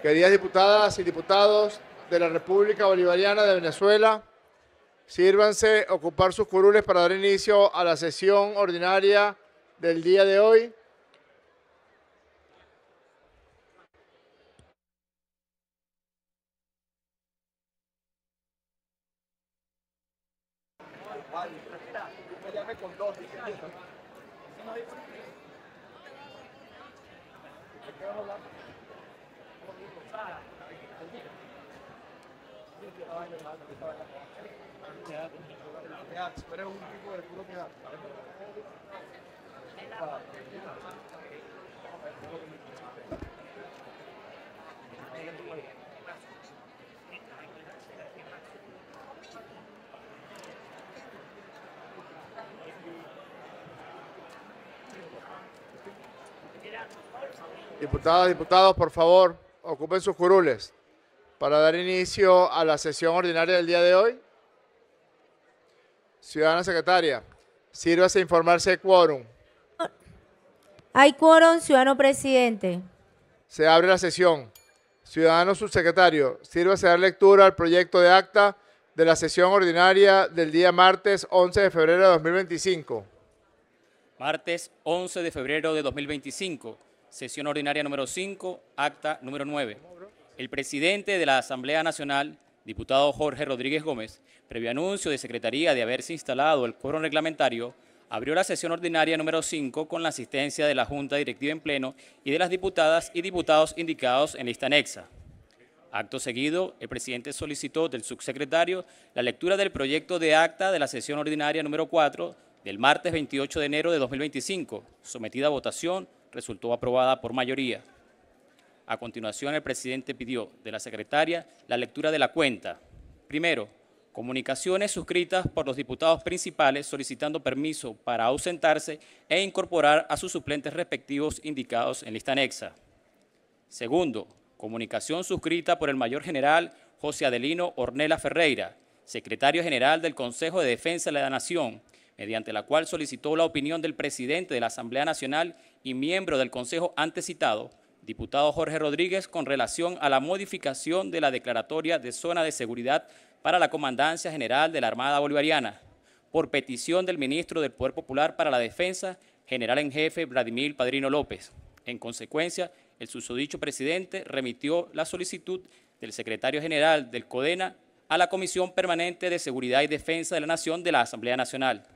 Queridas diputadas y diputados de la República Bolivariana de Venezuela, sírvanse a ocupar sus curules para dar inicio a la sesión ordinaria del día de hoy. Diputadas, diputados, por favor, ocupen sus curules para dar inicio a la sesión ordinaria del día de hoy. Ciudadana secretaria, sírvase a informarse de quórum. Hay quórum, ciudadano presidente. Se abre la sesión. Ciudadano subsecretario, sírvase a dar lectura al proyecto de acta de la sesión ordinaria del día martes 11 de febrero de 2025. Martes 11 de febrero de 2025, sesión ordinaria número 5, acta número 9. El presidente de la Asamblea Nacional, diputado Jorge Rodríguez Gómez, previo anuncio de Secretaría de haberse instalado el quórum reglamentario, abrió la sesión ordinaria número 5 con la asistencia de la Junta Directiva en pleno y de las diputadas y diputados indicados en lista anexa. Acto seguido, el presidente solicitó del subsecretario la lectura del proyecto de acta de la sesión ordinaria número 4 del martes 28 de enero de 2025, sometida a votación, resultó aprobada por mayoría. A continuación, el presidente pidió de la secretaria la lectura de la cuenta. Primero, comunicaciones suscritas por los diputados principales solicitando permiso para ausentarse e incorporar a sus suplentes respectivos indicados en lista anexa. Segundo, comunicación suscrita por el mayor general José Adelino Ornella Ferreira, secretario general del Consejo de Defensa de la Nación, mediante la cual solicitó la opinión del presidente de la Asamblea Nacional y miembro del Consejo antecitado, diputado Jorge Rodríguez, con relación a la modificación de la declaratoria de zona de seguridad para la Comandancia General de la Armada Bolivariana, por petición del ministro del Poder Popular para la Defensa, general en jefe Vladimir Padrino López. En consecuencia, el susodicho presidente remitió la solicitud del secretario general del CODENA a la Comisión Permanente de Seguridad y Defensa de la Nación de la Asamblea Nacional.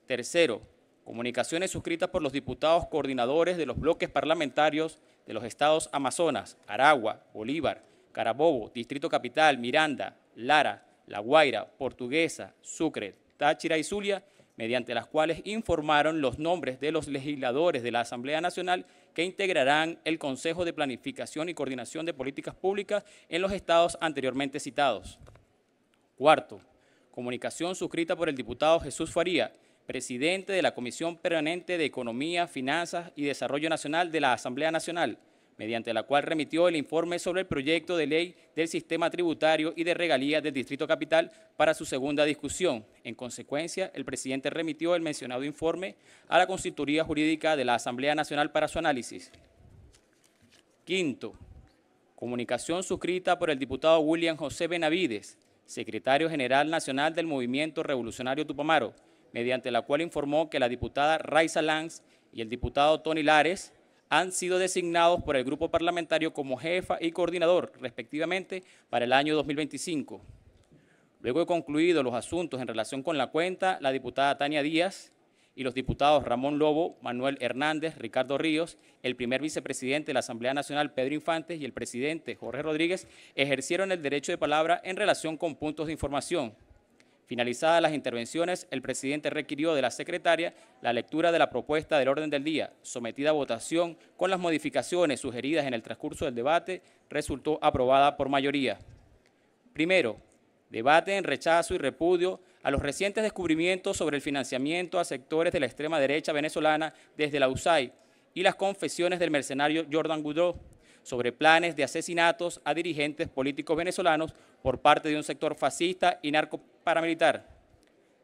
Tercero, comunicaciones suscritas por los diputados coordinadores de los bloques parlamentarios de los estados Amazonas, Aragua, Bolívar, Carabobo, Distrito Capital, Miranda, Lara, La Guaira, Portuguesa, Sucre, Táchira y Zulia, mediante las cuales informaron los nombres de los legisladores de la Asamblea Nacional que integrarán el Consejo de Planificación y Coordinación de Políticas Públicas en los estados anteriormente citados. Cuarto, comunicación suscrita por el diputado Jesús Faría, presidente de la Comisión Permanente de Economía, Finanzas y Desarrollo Nacional de la Asamblea Nacional, mediante la cual remitió el informe sobre el proyecto de ley del sistema tributario y de regalías del Distrito Capital para su segunda discusión. En consecuencia, el presidente remitió el mencionado informe a la Consultoría Jurídica de la Asamblea Nacional para su análisis. Quinto, comunicación suscrita por el diputado William José Benavides, secretario general nacional del Movimiento Revolucionario Tupamaro, mediante la cual informó que la diputada Raiza Lanz y el diputado Tony Lares han sido designados por el grupo parlamentario como jefa y coordinador, respectivamente, para el año 2025. Luego de concluidos los asuntos en relación con la cuenta, la diputada Tania Díaz y los diputados Ramón Lobo, Manuel Hernández, Ricardo Ríos, el primer vicepresidente de la Asamblea Nacional, Pedro Infantes, y el presidente, Jorge Rodríguez, ejercieron el derecho de palabra en relación con puntos de información. Finalizadas las intervenciones, el presidente requirió de la secretaria la lectura de la propuesta del orden del día, sometida a votación con las modificaciones sugeridas en el transcurso del debate, resultó aprobada por mayoría. Primero, debate en rechazo y repudio a los recientes descubrimientos sobre el financiamiento a sectores de la extrema derecha venezolana desde la USAID y las confesiones del mercenario Jordan Goudreau sobre planes de asesinatos a dirigentes políticos venezolanos por parte de un sector fascista y narcoparamilitar.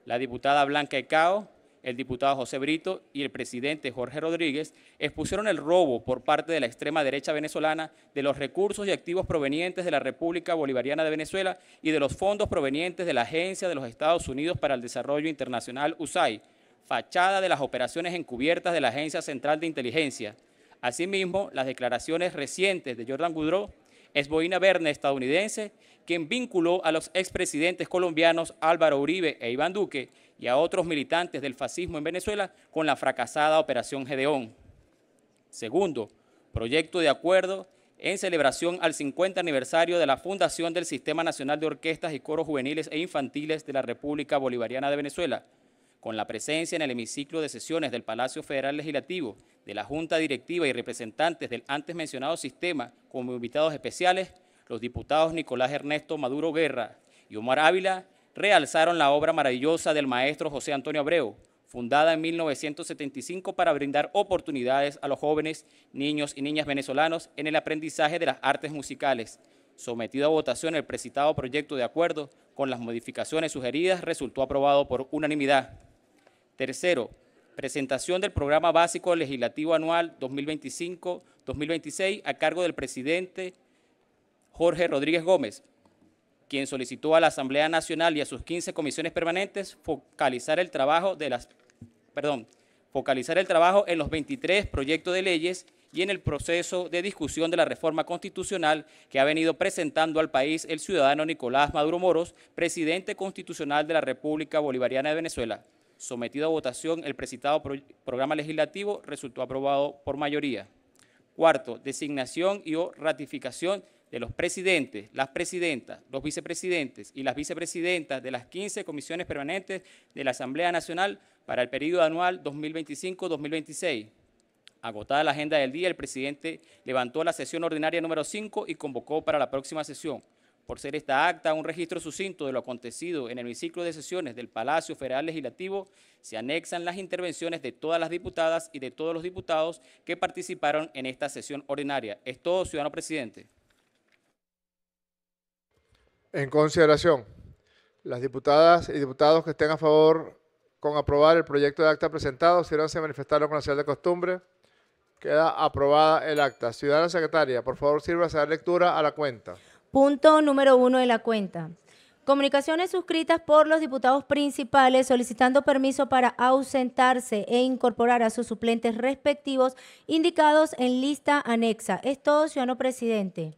La diputada Blanca Ecao el diputado José Brito y el presidente Jorge Rodríguez, expusieron el robo por parte de la extrema derecha venezolana de los recursos y activos provenientes de la República Bolivariana de Venezuela y de los fondos provenientes de la Agencia de los Estados Unidos para el Desarrollo Internacional, USAID, fachada de las operaciones encubiertas de la Agencia Central de Inteligencia. Asimismo, las declaraciones recientes de Jordan Goudreau, exboina Verne estadounidense, quien vinculó a los expresidentes colombianos Álvaro Uribe e Iván Duque y a otros militantes del fascismo en Venezuela con la fracasada Operación Gedeón. Segundo, proyecto de acuerdo en celebración al 50 aniversario de la fundación del Sistema Nacional de Orquestas y Coros Juveniles e Infantiles de la República Bolivariana de Venezuela, con la presencia en el hemiciclo de sesiones del Palacio Federal Legislativo, de la Junta Directiva y representantes del antes mencionado sistema como invitados especiales, los diputados Nicolás Ernesto Maduro Guerra y Omar Ávila realzaron la obra maravillosa del maestro José Antonio Abreu, fundada en 1975 para brindar oportunidades a los jóvenes, niños y niñas venezolanos en el aprendizaje de las artes musicales. Sometido a votación el precitado proyecto de acuerdo, con las modificaciones sugeridas, resultó aprobado por unanimidad. Tercero, presentación del Programa Básico Legislativo Anual 2025-2026 a cargo del presidente Jorge Rodríguez Gómez, quien solicitó a la Asamblea Nacional y a sus 15 comisiones permanentes focalizar el trabajo en los 23 proyectos de leyes y en el proceso de discusión de la reforma constitucional que ha venido presentando al país el ciudadano Nicolás Maduro Moros, presidente constitucional de la República Bolivariana de Venezuela. Sometido a votación el precitado programa legislativo, resultó aprobado por mayoría. Cuarto, designación y o ratificación de los presidentes, las presidentas, los vicepresidentes y las vicepresidentas de las 15 comisiones permanentes de la Asamblea Nacional para el periodo anual 2025-2026. Agotada la agenda del día, el presidente levantó la sesión ordinaria número 5 y convocó para la próxima sesión. Por ser esta acta un registro sucinto de lo acontecido en el hemiciclo de sesiones del Palacio Federal Legislativo, se anexan las intervenciones de todas las diputadas y de todos los diputados que participaron en esta sesión ordinaria. Es todo, ciudadano presidente. En consideración, las diputadas y diputados que estén a favor con aprobar el proyecto de acta presentado, sírvanse a manifestarlo con la señal de costumbre. Queda aprobada el acta. Ciudadana secretaria, por favor, sírvase a dar lectura a la cuenta. Punto número 1 de la cuenta. Comunicaciones suscritas por los diputados principales solicitando permiso para ausentarse e incorporar a sus suplentes respectivos indicados en lista anexa. Es todo, ciudadano presidente.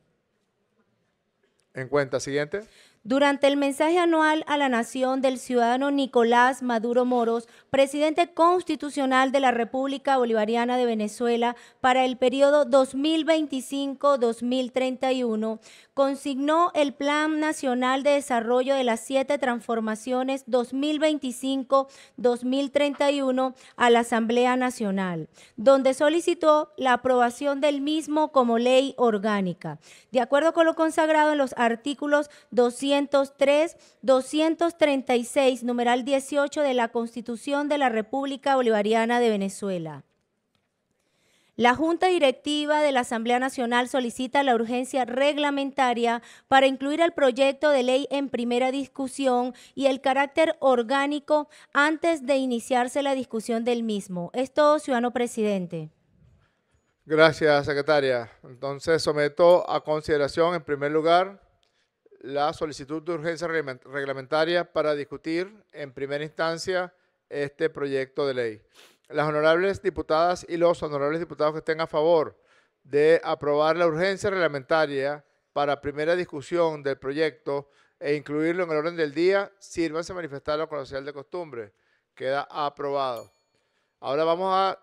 En cuenta. Siguiente. Durante el mensaje anual a la Nación del ciudadano Nicolás Maduro Moros, presidente constitucional de la República Bolivariana de Venezuela para el periodo 2025-2031, consignó el Plan Nacional de Desarrollo de las 7 Transformaciones 2025-2031 a la Asamblea Nacional, donde solicitó la aprobación del mismo como ley orgánica, de acuerdo con lo consagrado en los artículos 203, 236, numeral 18 de la Constitución de la República Bolivariana de Venezuela. La Junta Directiva de la Asamblea Nacional solicita la urgencia reglamentaria para incluir el proyecto de ley en primera discusión y el carácter orgánico antes de iniciarse la discusión del mismo. Es todo, ciudadano presidente. Gracias, secretaria. Entonces, someto a consideración, en primer lugar, la solicitud de urgencia reglamentaria para discutir en primera instancia este proyecto de ley. Las honorables diputadas y los honorables diputados que estén a favor de aprobar la urgencia reglamentaria para primera discusión del proyecto e incluirlo en el orden del día, sírvanse a manifestarlo con la señal de costumbre. Queda aprobado. Ahora vamos a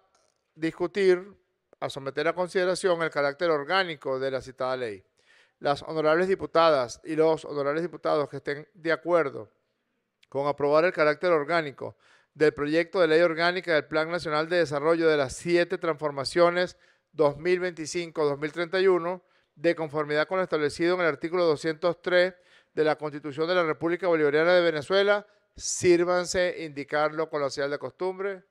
discutir, a someter a consideración el carácter orgánico de la citada ley. Las honorables diputadas y los honorables diputados que estén de acuerdo con aprobar el carácter orgánico del proyecto de ley orgánica del Plan Nacional de Desarrollo de las 7 Transformaciones 2025-2031, de conformidad con lo establecido en el artículo 203 de la Constitución de la República Bolivariana de Venezuela, sírvanse indicarlo con la señal de costumbre.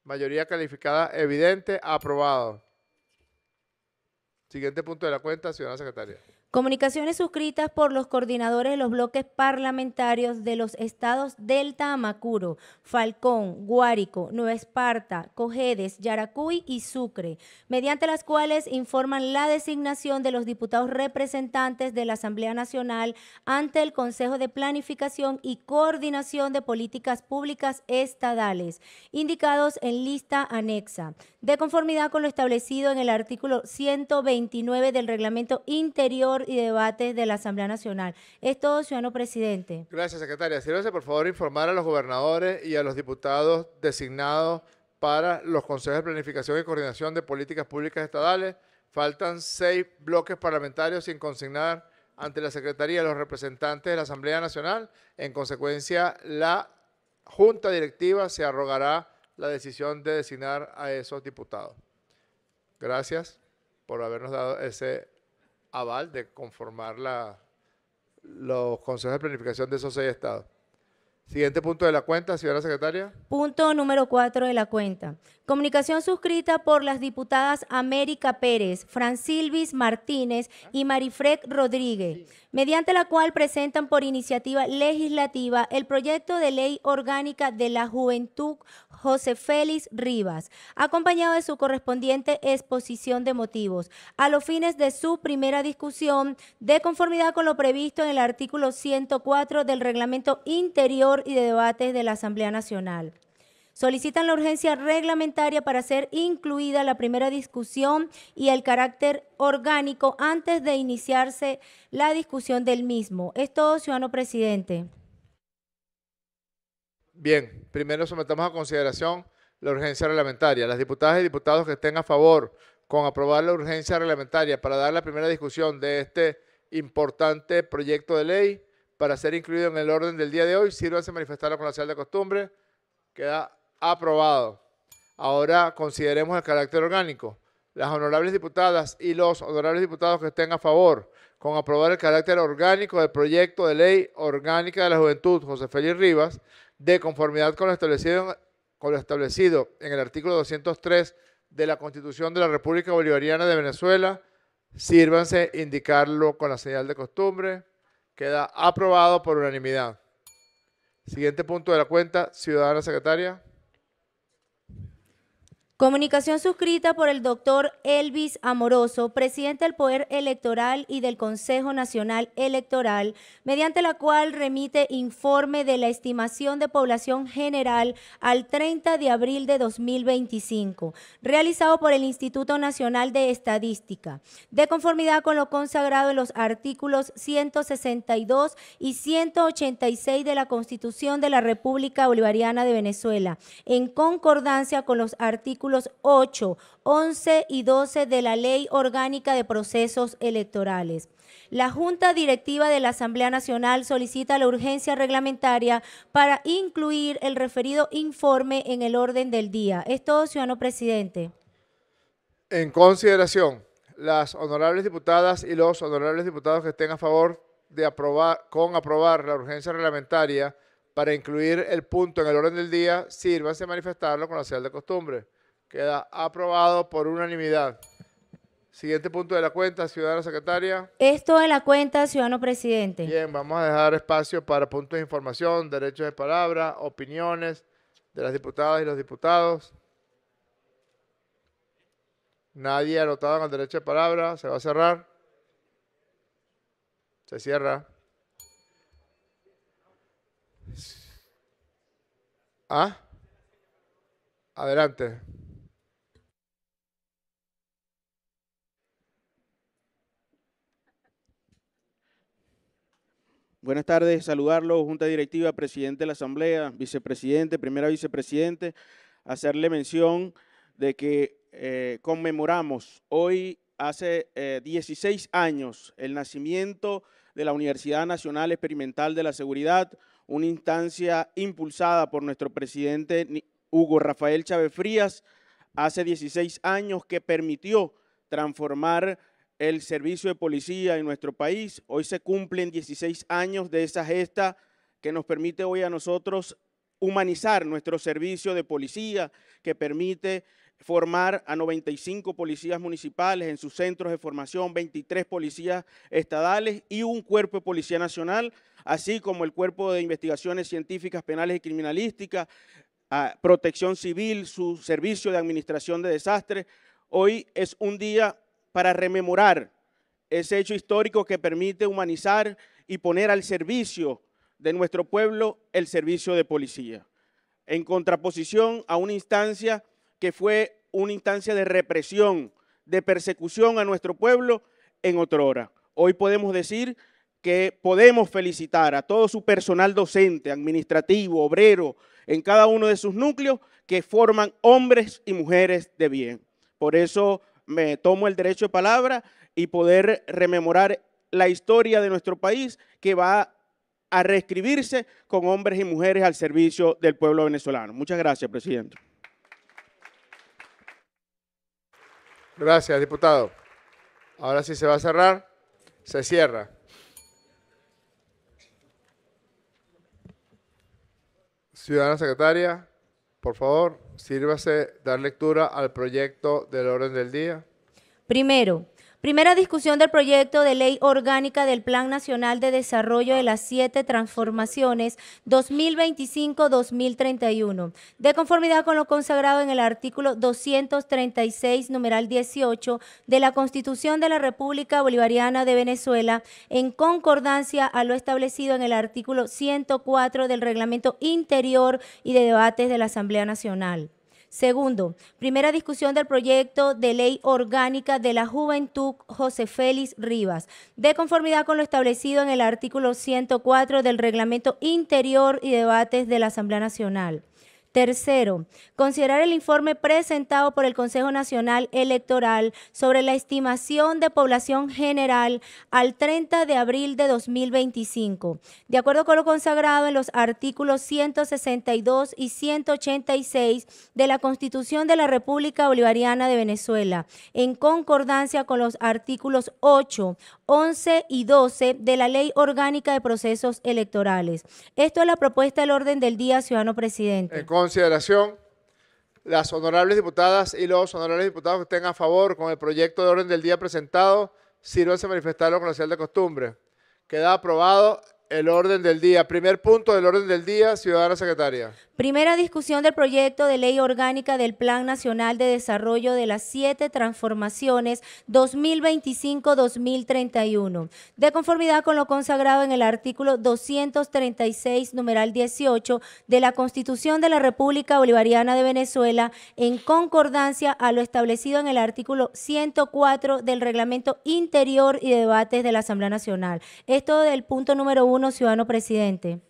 Mayoría calificada evidente, aprobado. Siguiente punto de la cuenta, ciudadana secretaria. Comunicaciones suscritas por los coordinadores de los bloques parlamentarios de los estados Delta, Amacuro, Falcón, Guárico, Nueva Esparta, Cojedes, Yaracuy y Sucre, mediante las cuales informan la designación de los diputados representantes de la Asamblea Nacional ante el Consejo de Planificación y Coordinación de Políticas Públicas Estadales, indicados en lista anexa, de conformidad con lo establecido en el artículo 129 del Reglamento Interior y Debates de la Asamblea Nacional. Es todo, ciudadano presidente. Gracias, secretaria. Sírvase, por favor, informar a los gobernadores y a los diputados designados para los consejos de planificación y coordinación de políticas públicas estadales. Faltan 6 bloques parlamentarios sin consignar ante la Secretaría los representantes de la Asamblea Nacional. En consecuencia, la Junta Directiva se arrogará la decisión de designar a esos diputados. Gracias por habernos dado ese aval de conformar los consejos de planificación de esos 6 estados. Siguiente punto de la cuenta, señora secretaria. Punto número 4 de la cuenta. Comunicación suscrita por las diputadas América Pérez, Francilvis Martínez y Marifred Rodríguez, mediante la cual presentan por iniciativa legislativa el proyecto de ley orgánica de la juventud José Félix Rivas, acompañado de su correspondiente exposición de motivos, a los fines de su primera discusión, de conformidad con lo previsto en el artículo 104 del Reglamento Interior y de Debates de la Asamblea Nacional. Solicitan la urgencia reglamentaria para ser incluida la primera discusión y el carácter orgánico antes de iniciarse la discusión del mismo. Es todo, ciudadano presidente. Bien, primero sometemos a consideración la urgencia reglamentaria. Las diputadas y diputados que estén a favor con aprobar la urgencia reglamentaria para dar la primera discusión de este importante proyecto de ley para ser incluido en el orden del día de hoy, sírvanse a manifestarlo con la señal de costumbre. Queda aprobado. Ahora consideremos el carácter orgánico. Las honorables diputadas y los honorables diputados que estén a favor con aprobar el carácter orgánico del proyecto de ley orgánica de la juventud José Félix Rivas, de conformidad con lo establecido en el artículo 203 de la Constitución de la República Bolivariana de Venezuela, sírvanse indicarlo con la señal de costumbre. Queda aprobado por unanimidad. Siguiente punto de la cuenta, ciudadana secretaria. Comunicación suscrita por el doctor Elvis Amoroso, presidente del Poder Electoral y del Consejo Nacional Electoral, mediante la cual remite informe de la estimación de población general al 30 de abril de 2025, realizado por el Instituto Nacional de Estadística, de conformidad con lo consagrado en los artículos 162 y 186 de la Constitución de la República Bolivariana de Venezuela, en concordancia con los artículos 8, 11 y 12 de la Ley Orgánica de Procesos Electorales. La Junta Directiva de la Asamblea Nacional solicita la urgencia reglamentaria para incluir el referido informe en el orden del día. Es todo, ciudadano presidente. En consideración, las honorables diputadas y los honorables diputados que estén a favor de aprobar la urgencia reglamentaria para incluir el punto en el orden del día, sírvanse a manifestarlo con la señal de costumbre. Queda aprobado por unanimidad. Siguiente punto de la cuenta, ciudadana secretaria. Esto de la cuenta, ciudadano presidente. Bien, vamos a dejar espacio para puntos de información, derechos de palabra, opiniones de las diputadas y los diputados. Nadie ha anotado en el derecho de palabra. Se va a cerrar. Se cierra. ¿Ah? Adelante. Buenas tardes, saludarlo, Junta Directiva, Presidente de la Asamblea, Vicepresidente, Primera Vicepresidente, hacerle mención de que conmemoramos hoy, hace 16 años, el nacimiento de la Universidad Nacional Experimental de la Seguridad, una instancia impulsada por nuestro presidente Hugo Rafael Chávez Frías, hace 16 años que permitió transformar el servicio de policía en nuestro país. Hoy se cumplen 16 años de esa gesta que nos permite hoy a nosotros humanizar nuestro servicio de policía, que permite formar a 95 policías municipales en sus centros de formación, 23 policías estadales y un cuerpo de policía nacional, así como el cuerpo de investigaciones científicas, penales y criminalísticas, protección civil, su servicio de administración de desastres. Hoy es un día para rememorar ese hecho histórico que permite humanizar y poner al servicio de nuestro pueblo el servicio de policía, en contraposición a una instancia que fue una instancia de represión, de persecución a nuestro pueblo en otrora. Hoy podemos decir que podemos felicitar a todo su personal docente, administrativo, obrero, en cada uno de sus núcleos, que forman hombres y mujeres de bien. Por eso me tomo el derecho de palabra y poder rememorar la historia de nuestro país, que va a reescribirse con hombres y mujeres al servicio del pueblo venezolano. Muchas gracias, presidente. Gracias, diputado. Ahora sí se va a cerrar. Se cierra. Ciudadana secretaria, por favor, sírvase dar lectura al proyecto del orden del día. Primero, primera discusión del proyecto de ley orgánica del Plan Nacional de Desarrollo de las 7 Transformaciones 2025-2031, de conformidad con lo consagrado en el artículo 236, numeral 18 de la Constitución de la República Bolivariana de Venezuela, en concordancia a lo establecido en el artículo 104 del Reglamento Interior y de Debates de la Asamblea Nacional. Segundo, primera discusión del proyecto de ley orgánica de la Juventud José Félix Rivas, de conformidad con lo establecido en el artículo 104 del Reglamento Interior y Debates de la Asamblea Nacional. Tercero, considerar el informe presentado por el Consejo Nacional Electoral sobre la estimación de población general al 30 de abril de 2025, de acuerdo con lo consagrado en los artículos 162 y 186 de la Constitución de la República Bolivariana de Venezuela, en concordancia con los artículos 8, 11 y 12 de la Ley Orgánica de Procesos Electorales. Esto es la propuesta del orden del día, ciudadano presidente. En consideración, las honorables diputadas y los honorables diputados que estén a favor con el proyecto de orden del día presentado, sírvanse a manifestarlo con la señal de costumbre. Queda aprobado el orden del día. Primer punto del orden del día, ciudadana secretaria. Primera discusión del proyecto de ley orgánica del Plan Nacional de Desarrollo de las 7 Transformaciones 2025-2031, de conformidad con lo consagrado en el artículo 236, numeral 18 de la Constitución de la República Bolivariana de Venezuela, en concordancia a lo establecido en el artículo 104 del Reglamento Interior y de Debates de la Asamblea Nacional. Esto del punto número 1, ciudadano presidente.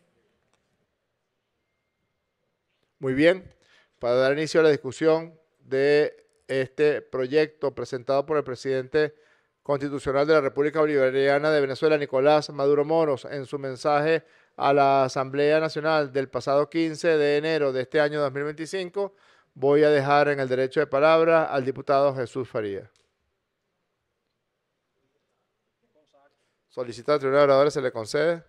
Muy bien, para dar inicio a la discusión de este proyecto presentado por el presidente constitucional de la República Bolivariana de Venezuela, Nicolás Maduro Moros, en su mensaje a la Asamblea Nacional del pasado 15 de enero de este año 2025, voy a dejar en el derecho de palabra al diputado Jesús Faría. Solicita al Tribunal de Oradores, se le concede.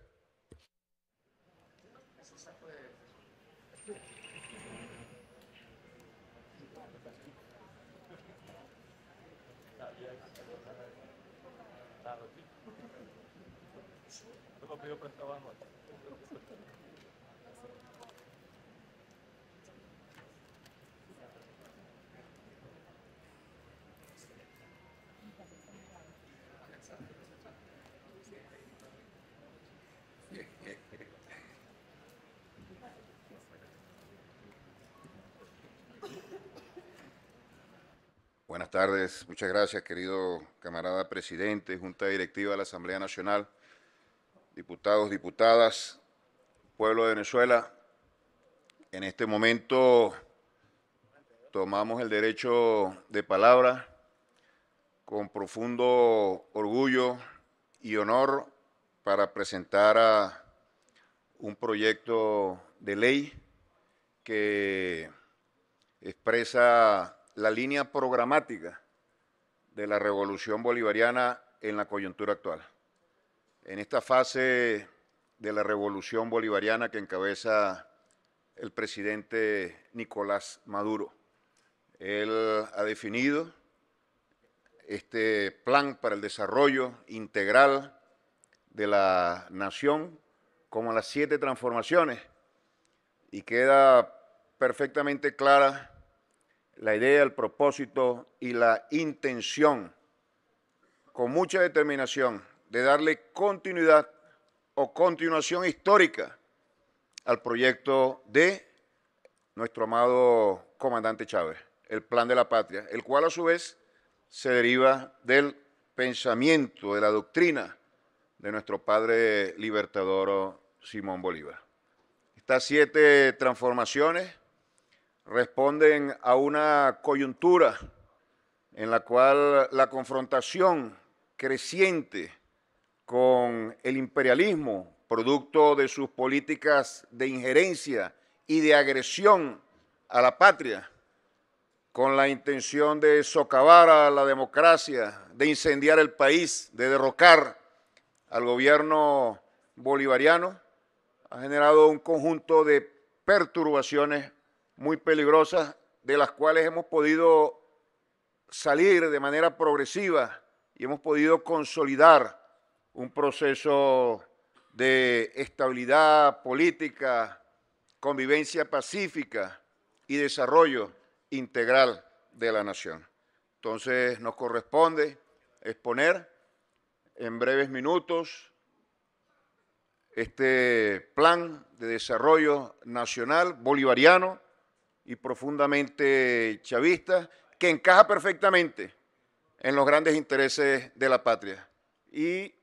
Buenas tardes, muchas gracias, querido camarada presidente, Junta Directiva de la Asamblea Nacional, diputados, diputadas, pueblo de Venezuela. En este momento tomamos el derecho de palabra con profundo orgullo y honor para presentar un proyecto de ley que expresa la línea programática de la revolución bolivariana en la coyuntura actual. En esta fase de la revolución bolivariana que encabeza el presidente Nicolás Maduro, Él ha definido este plan para el desarrollo integral de la nación como las 7 transformaciones, y queda perfectamente clara la idea, el propósito y la intención, con mucha determinación, de darle continuidad o continuación histórica al proyecto de nuestro amado comandante Chávez, el Plan de la Patria, el cual a su vez se deriva del pensamiento, de la doctrina de nuestro padre libertador Simón Bolívar. Estas 7 transformaciones responden a una coyuntura en la cual la confrontación creciente con el imperialismo, producto de sus políticas de injerencia y de agresión a la patria, con la intención de socavar a la democracia, de incendiar el país, de derrocar al gobierno bolivariano, ha generado un conjunto de perturbaciones muy peligrosas, de las cuales hemos podido salir de manera progresiva y hemos podido consolidar un proceso de estabilidad política, convivencia pacífica y desarrollo integral de la nación. Entonces nos corresponde exponer en breves minutos este plan de desarrollo nacional bolivariano y profundamente chavista, que encaja perfectamente en los grandes intereses de la patria y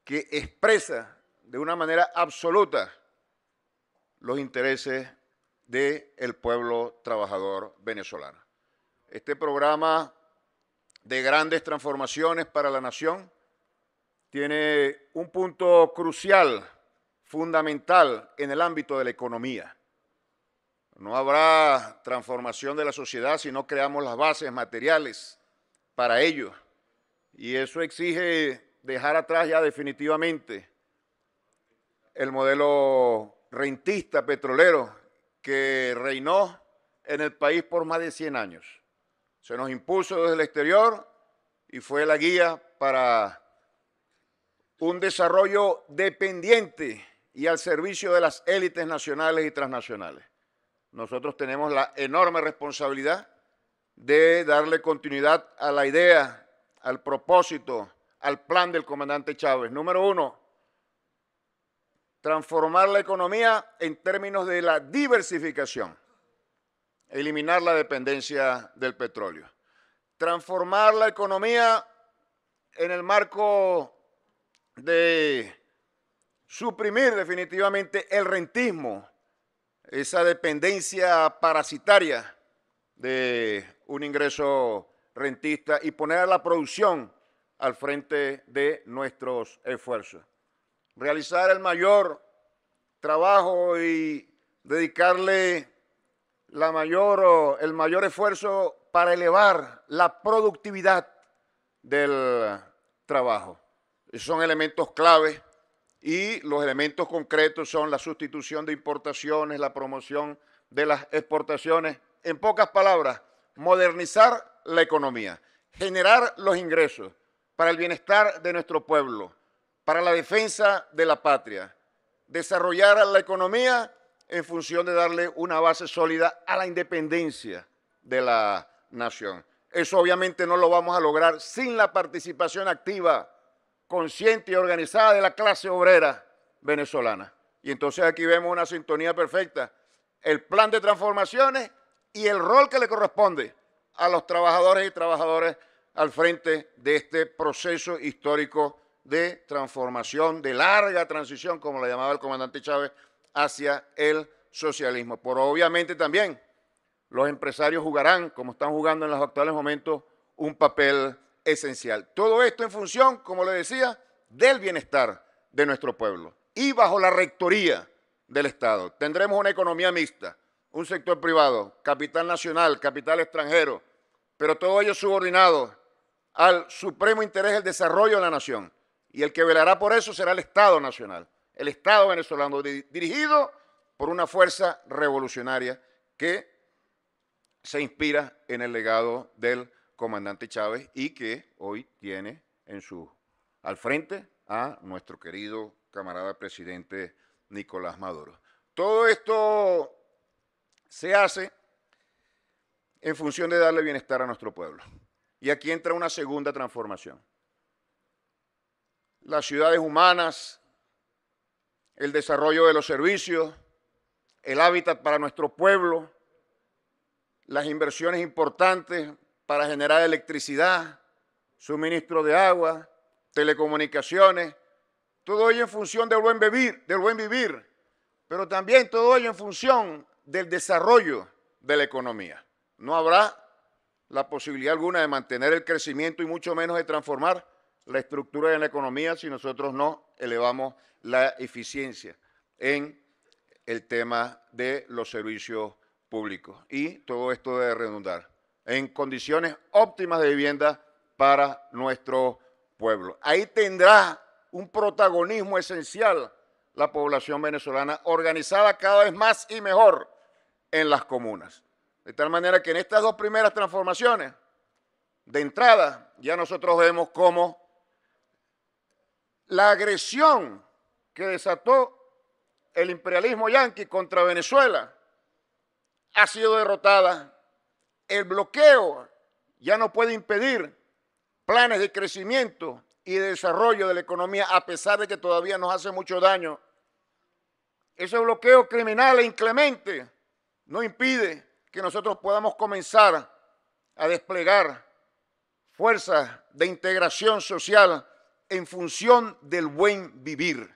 que expresa de una manera absoluta los intereses del pueblo trabajador venezolano. Este programa de grandes transformaciones para la nación tiene un punto crucial, fundamental en el ámbito de la economía. No habrá transformación de la sociedad si no creamos las bases materiales para ello. Y eso exige dejar atrás ya definitivamente el modelo rentista petrolero que reinó en el país por más de 100 años. Se nos impuso desde el exterior y fue la guía para un desarrollo dependiente y al servicio de las élites nacionales y transnacionales. Nosotros tenemos la enorme responsabilidad de darle continuidad a la idea, al propósito, al plan del comandante Chávez. Número 1, transformar la economía en términos de la diversificación, eliminar la dependencia del petróleo. Transformar la economía en el marco de suprimir definitivamente el rentismo, esa dependencia parasitaria de un ingreso rentista, y poner a la producción al frente de nuestros esfuerzos. Realizar el mayor trabajo y dedicarle el mayor esfuerzo para elevar la productividad del trabajo. Esos son elementos clave, y los elementos concretos son la sustitución de importaciones, la promoción de las exportaciones. En pocas palabras, modernizar la economía, generar los ingresos para el bienestar de nuestro pueblo, para la defensa de la patria, desarrollar la economía en función de darle una base sólida a la independencia de la nación. Eso obviamente no lo vamos a lograr sin la participación activa, consciente y organizada de la clase obrera venezolana. Y entonces aquí vemos una sintonía perfecta, el plan de transformaciones y el rol que le corresponde a los trabajadores y trabajadoras al frente de este proceso histórico de transformación, de larga transición, como le llamaba el comandante Chávez, hacia el socialismo. Pero obviamente también los empresarios jugarán, como están jugando en los actuales momentos, un papel esencial. Todo esto en función, como le decía, del bienestar de nuestro pueblo y bajo la rectoría del Estado. Tendremos una economía mixta, un sector privado, capital nacional, capital extranjero, pero todo ello subordinado al supremo interés del desarrollo de la nación. Y el que velará por eso será el Estado nacional, el Estado venezolano, dirigido por una fuerza revolucionaria que se inspira en el legado del comandante Chávez y que hoy tiene al frente a nuestro querido camarada presidente Nicolás Maduro. Todo esto se hace en función de darle bienestar a nuestro pueblo. Y aquí entra una segunda transformación. Las ciudades humanas, el desarrollo de los servicios, el hábitat para nuestro pueblo, las inversiones importantes para generar electricidad, suministro de agua, telecomunicaciones, todo ello en función del buen vivir, pero también todo ello en función del desarrollo de la economía. No habrá la posibilidad alguna de mantener el crecimiento y mucho menos de transformar la estructura de la economía si nosotros no elevamos la eficiencia en el tema de los servicios públicos. Y todo esto debe redundar en condiciones óptimas de vivienda para nuestro pueblo. Ahí tendrá un protagonismo esencial la población venezolana, organizada cada vez más y mejor en las comunas. De tal manera que en estas dos primeras transformaciones, de entrada, ya nosotros vemos cómo la agresión que desató el imperialismo yanqui contra Venezuela ha sido derrotada. El bloqueo ya no puede impedir planes de crecimiento y de desarrollo de la economía, a pesar de que todavía nos hace mucho daño. Ese bloqueo criminal e inclemente no impide que nosotros podamos comenzar a desplegar fuerzas de integración social en función del buen vivir.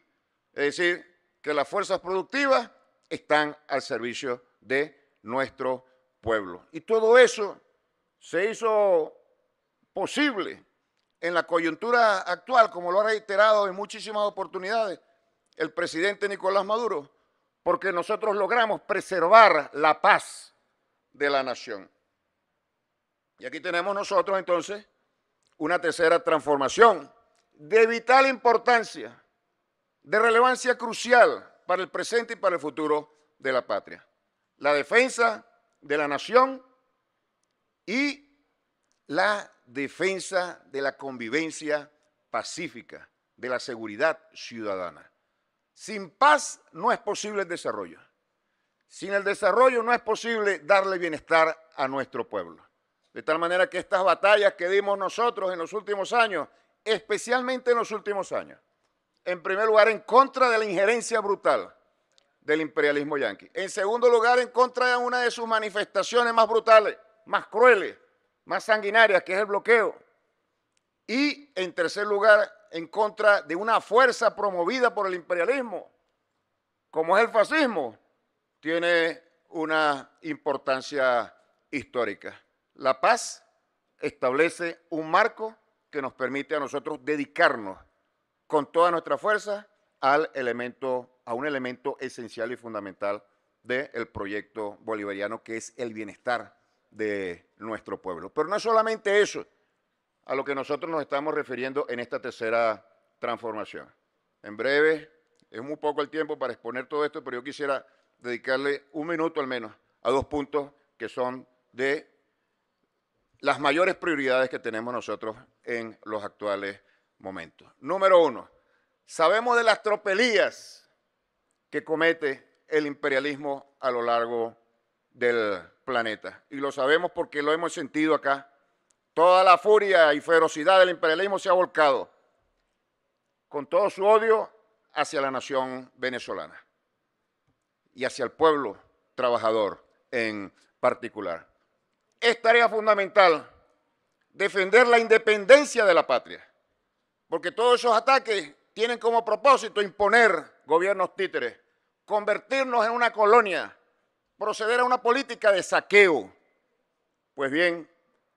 Es decir, que las fuerzas productivas están al servicio de nuestro pueblo. Y todo eso se hizo posible en la coyuntura actual, como lo ha reiterado en muchísimas oportunidades el presidente Nicolás Maduro, porque nosotros logramos preservar la paz de la nación. Y aquí tenemos nosotros entonces una tercera transformación de vital importancia, de relevancia crucial para el presente y para el futuro de la patria. La defensa de la nación y la defensa de la convivencia pacífica, de la seguridad ciudadana. Sin paz no es posible el desarrollo. Sin el desarrollo no es posible darle bienestar a nuestro pueblo. De tal manera que estas batallas que dimos nosotros en los últimos años, especialmente en los últimos años, en primer lugar en contra de la injerencia brutal del imperialismo yanqui. En segundo lugar, en contra de una de sus manifestaciones más brutales, más crueles, más sanguinarias, que es el bloqueo. Y en tercer lugar, en contra de una fuerza promovida por el imperialismo, como es el fascismo, tiene una importancia histórica. La paz establece un marco que nos permite a nosotros dedicarnos con toda nuestra fuerza a un elemento esencial y fundamental del proyecto bolivariano, que es el bienestar de nuestro pueblo. Pero no es solamente eso a lo que nosotros nos estamos refiriendo en esta tercera transformación. En breve, es muy poco el tiempo para exponer todo esto, pero yo quisiera dedicarle un minuto al menos a dos puntos que son de las mayores prioridades que tenemos nosotros en los actuales momentos. Número uno, sabemos de las tropelías que comete el imperialismo a lo largo del planeta. Y lo sabemos porque lo hemos sentido acá. Toda la furia y ferocidad del imperialismo se ha volcado con todo su odio hacia la nación venezolana y hacia el pueblo trabajador en particular. Es tarea fundamental defender la independencia de la patria, porque todos esos ataques tienen como propósito imponer gobiernos títeres, convertirnos en una colonia, proceder a una política de saqueo. Pues bien,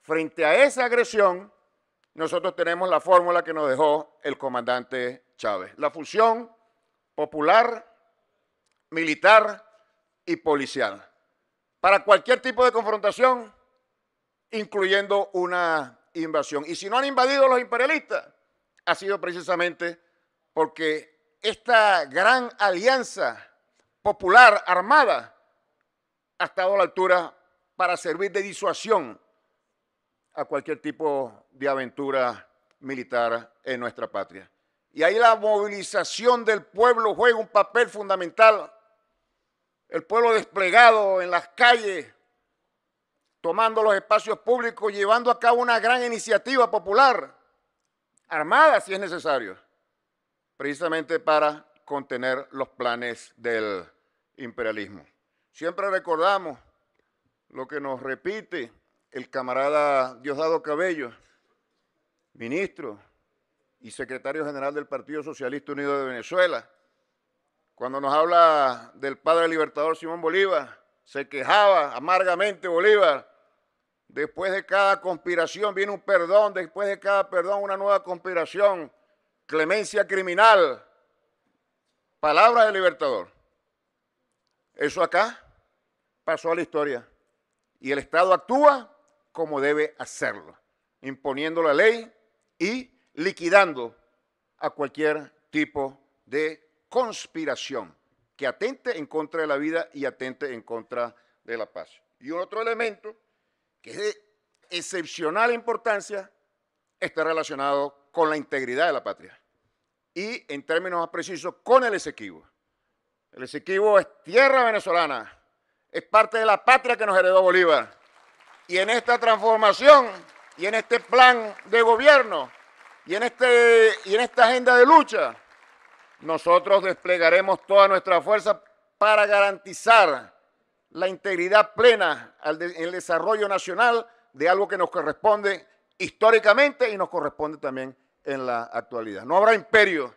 frente a esa agresión, nosotros tenemos la fórmula que nos dejó el comandante Chávez. La fusión popular, militar y policial. Para cualquier tipo de confrontación, incluyendo una invasión. Y si no han invadido los imperialistas, ha sido precisamente porque esta gran alianza popular armada ha estado a la altura para servir de disuasión a cualquier tipo de aventura militar en nuestra patria. Y ahí la movilización del pueblo juega un papel fundamental. El pueblo desplegado en las calles, tomando los espacios públicos, llevando a cabo una gran iniciativa popular, armada si es necesario, precisamente para contener los planes del imperialismo. Siempre recordamos lo que nos repite el camarada Diosdado Cabello, ministro y secretario general del Partido Socialista Unido de Venezuela, cuando nos habla del padre libertador Simón Bolívar. Se quejaba amargamente Bolívar: después de cada conspiración viene un perdón, después de cada perdón una nueva conspiración, clemencia criminal. Palabras del libertador. Eso acá pasó a la historia y el Estado actúa como debe hacerlo, imponiendo la ley y liquidando a cualquier tipo de conspiración que atente en contra de la vida y atente en contra de la paz. Y otro elemento que es de excepcional importancia está relacionado con la integridad de la patria y, en términos más precisos, con el Esequibo. El Esequibo es tierra venezolana, es parte de la patria que nos heredó Bolívar. Y en esta transformación y en este plan de gobierno y en esta agenda de lucha, nosotros desplegaremos toda nuestra fuerza para garantizar la integridad plena en el desarrollo nacional de algo que nos corresponde históricamente y nos corresponde también en la actualidad. No habrá imperio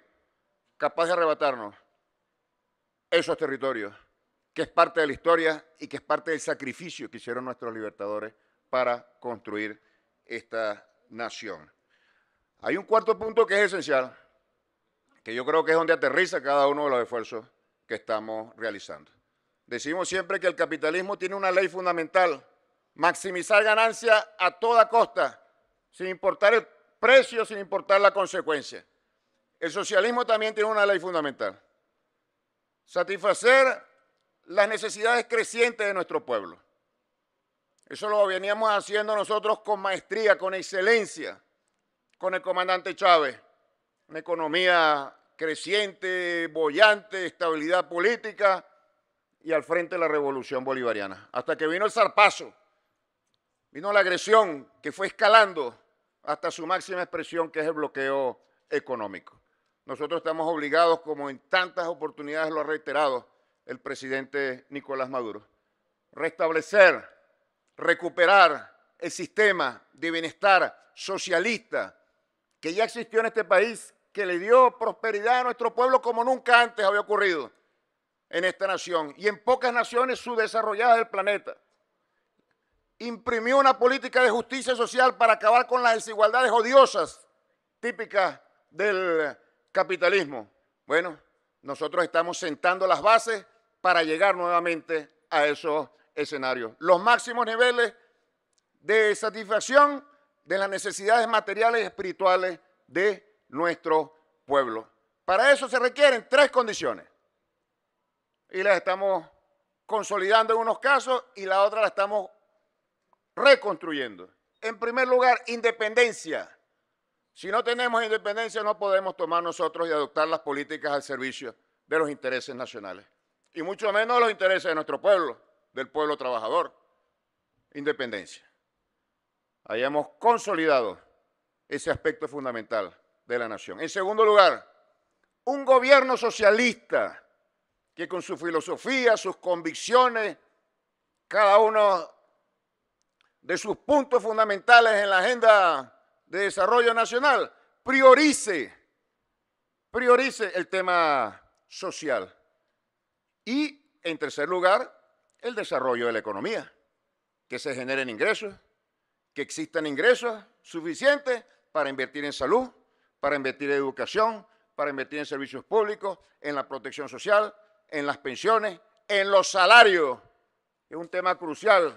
capaz de arrebatarnos esos territorios, que es parte de la historia y que es parte del sacrificio que hicieron nuestros libertadores para construir esta nación. Hay un cuarto punto que es esencial, que yo creo que es donde aterriza cada uno de los esfuerzos que estamos realizando. Decimos siempre que el capitalismo tiene una ley fundamental: maximizar ganancias a toda costa, sin importar el precio, sin importar la consecuencia. El socialismo también tiene una ley fundamental: satisfacer las necesidades crecientes de nuestro pueblo. Eso lo veníamos haciendo nosotros con maestría, con excelencia, con el comandante Chávez. Una economía creciente, boyante, estabilidad política y al frente de la revolución bolivariana. Hasta que vino el zarpazo, vino la agresión que fue escalando hasta su máxima expresión, que es el bloqueo económico. Nosotros estamos obligados, como en tantas oportunidades lo ha reiterado el presidente Nicolás Maduro, restablecer, recuperar el sistema de bienestar socialista que ya existió en este país, que le dio prosperidad a nuestro pueblo como nunca antes había ocurrido en esta nación y en pocas naciones subdesarrolladas del planeta. Imprimió una política de justicia social para acabar con las desigualdades odiosas típicas del capitalismo. Bueno, nosotros estamos sentando las bases para llegar nuevamente a esos escenarios. Los máximos niveles de satisfacción de las necesidades materiales y espirituales de nuestro pueblo. Para eso se requieren 3 condiciones. Y las estamos consolidando en unos casos y la otra la estamos reconstruyendo. En primer lugar, independencia. Si no tenemos independencia, no podemos tomar nosotros y adoptar las políticas al servicio de los intereses nacionales. Y mucho menos de los intereses de nuestro pueblo, del pueblo trabajador. Independencia. Ahí hemos consolidado ese aspecto fundamental de la nación. En segundo lugar, un gobierno socialista que con su filosofía, sus convicciones, cada uno de sus puntos fundamentales en la agenda de desarrollo nacional, priorice el tema social. Y, en tercer lugar, el desarrollo de la economía, que se generen ingresos, que existan ingresos suficientes para invertir en salud, para invertir en educación, para invertir en servicios públicos, en la protección social, en las pensiones, en los salarios. Es un tema crucial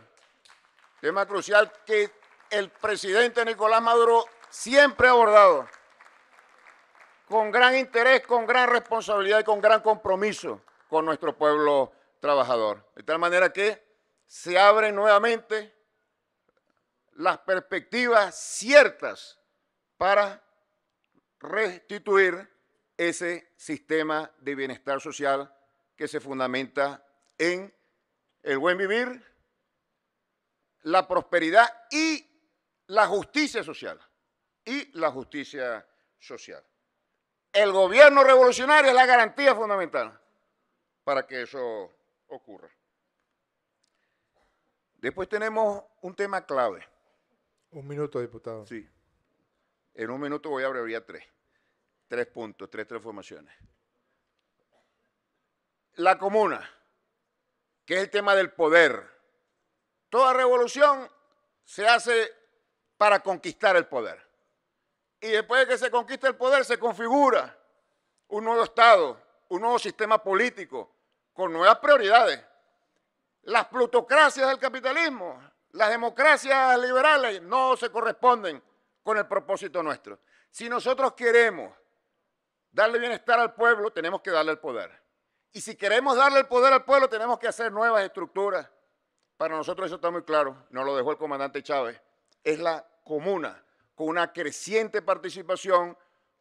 que el presidente Nicolás Maduro siempre ha abordado con gran interés, con gran responsabilidad y con gran compromiso con nuestro pueblo trabajador. De tal manera que se abren nuevamente las perspectivas ciertas para restituir ese sistema de bienestar social que se fundamenta en el buen vivir, la prosperidad y la justicia social. El gobierno revolucionario es la garantía fundamental para que eso ocurra. Después tenemos un tema clave. Un minuto, diputado. Sí. En un minuto voy a abreviar tres puntos, tres transformaciones. La comuna, que es el tema del poder. Toda revolución se hace para conquistar el poder. Y después de que se conquista el poder, se configura un nuevo Estado, un nuevo sistema político, con nuevas prioridades. Las plutocracias del capitalismo, las democracias liberales no se corresponden con el propósito nuestro. Si nosotros queremos darle bienestar al pueblo, tenemos que darle el poder. Y si queremos darle el poder al pueblo, tenemos que hacer nuevas estructuras. Para nosotros eso está muy claro, nos lo dejó el comandante Chávez. Es la comuna, con una creciente participación,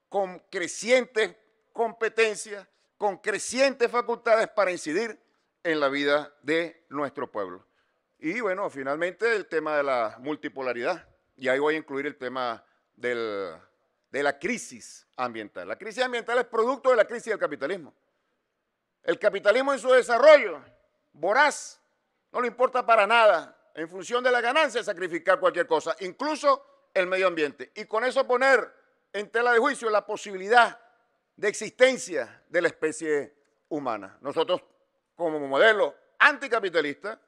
con crecientes competencias, con crecientes facultades para incidir en la vida de nuestro pueblo. Y bueno, finalmente el tema de la multipolaridad. Y ahí voy a incluir el tema de la crisis ambiental. La crisis ambiental es producto de la crisis del capitalismo. El capitalismo en su desarrollo, voraz, no le importa para nada, en función de la ganancia, sacrificar cualquier cosa, incluso el medio ambiente. Y con eso poner en tela de juicio la posibilidad de existencia de la especie humana. Nosotros, como modelo anticapitalista,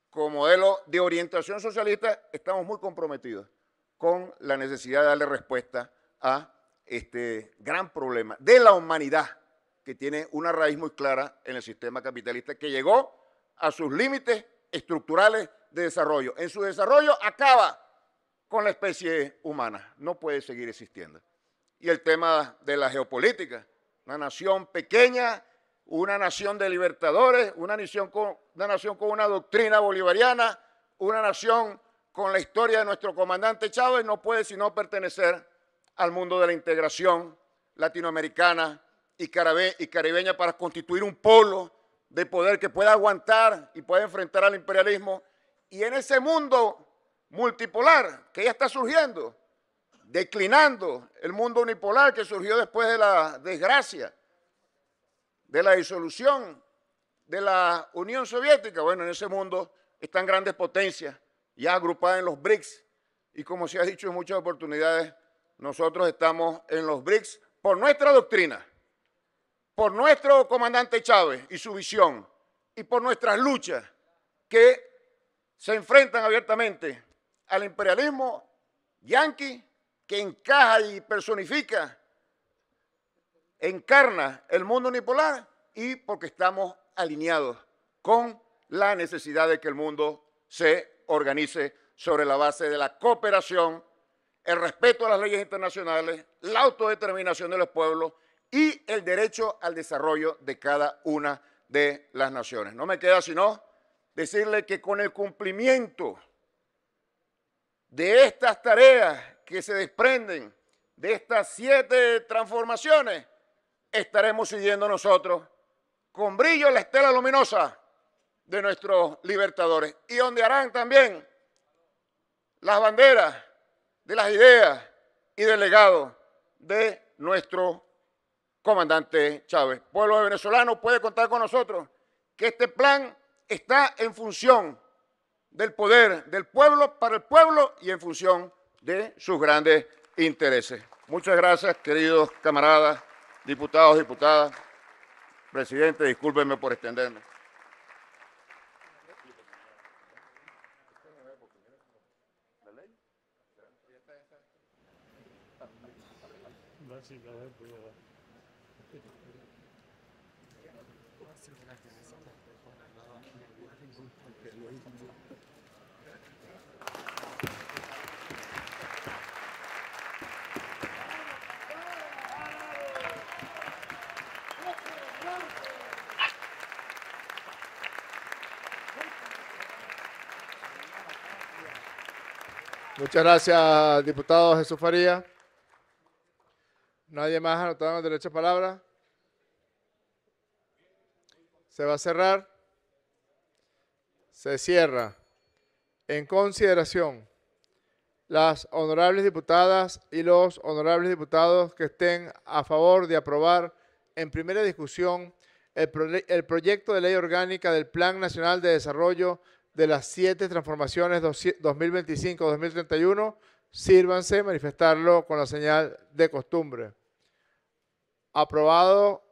como modelo de orientación socialista, estamos muy comprometidos con la necesidad de darle respuesta a este gran problema de la humanidad que tiene una raíz muy clara en el sistema capitalista que llegó a sus límites estructurales de desarrollo. En su desarrollo acaba con la especie humana, no puede seguir existiendo. Y el tema de la geopolítica, una nación pequeña, una nación de libertadores, una nación con una doctrina bolivariana, una nación con la historia de nuestro comandante Chávez, no puede sino pertenecer al mundo de la integración latinoamericana y caribeña para constituir un polo de poder que pueda aguantar y pueda enfrentar al imperialismo. Y en ese mundo multipolar que ya está surgiendo, declinando el mundo unipolar que surgió después de la desgracia, de la disolución de la Unión Soviética. Bueno, en ese mundo están grandes potencias ya agrupadas en los BRICS y como se ha dicho en muchas oportunidades, nosotros estamos en los BRICS por nuestra doctrina, por nuestro comandante Chávez y su visión y por nuestras luchas que se enfrentan abiertamente al imperialismo yanqui que encaja y personifica, encarna el mundo unipolar y porque estamos alineados con la necesidad de que el mundo se organice sobre la base de la cooperación, el respeto a las leyes internacionales, la autodeterminación de los pueblos y el derecho al desarrollo de cada una de las naciones. No me queda sino decirle que con el cumplimiento de estas tareas que se desprenden de estas 7 transformaciones, estaremos siguiendo nosotros con brillo la estela luminosa de nuestros libertadores y ondearán también las banderas de las ideas y del legado de nuestro comandante Chávez. Pueblo venezolano puede contar con nosotros que este plan está en función del poder del pueblo para el pueblo y en función de sus grandes intereses. Muchas gracias, queridos camaradas, diputados, diputadas. Presidente, discúlpenme por extenderme. Muchas gracias, diputado Jesús Faría. ¿Nadie más anotado en el derecho a palabra? ¿Se va a cerrar? Se cierra. En consideración, las honorables diputadas y los honorables diputados que estén a favor de aprobar en primera discusión el proyecto de ley orgánica del Plan Nacional de Desarrollo de las 7 transformaciones 2025-2031, sírvanse manifestarlo con la señal de costumbre. Aprobado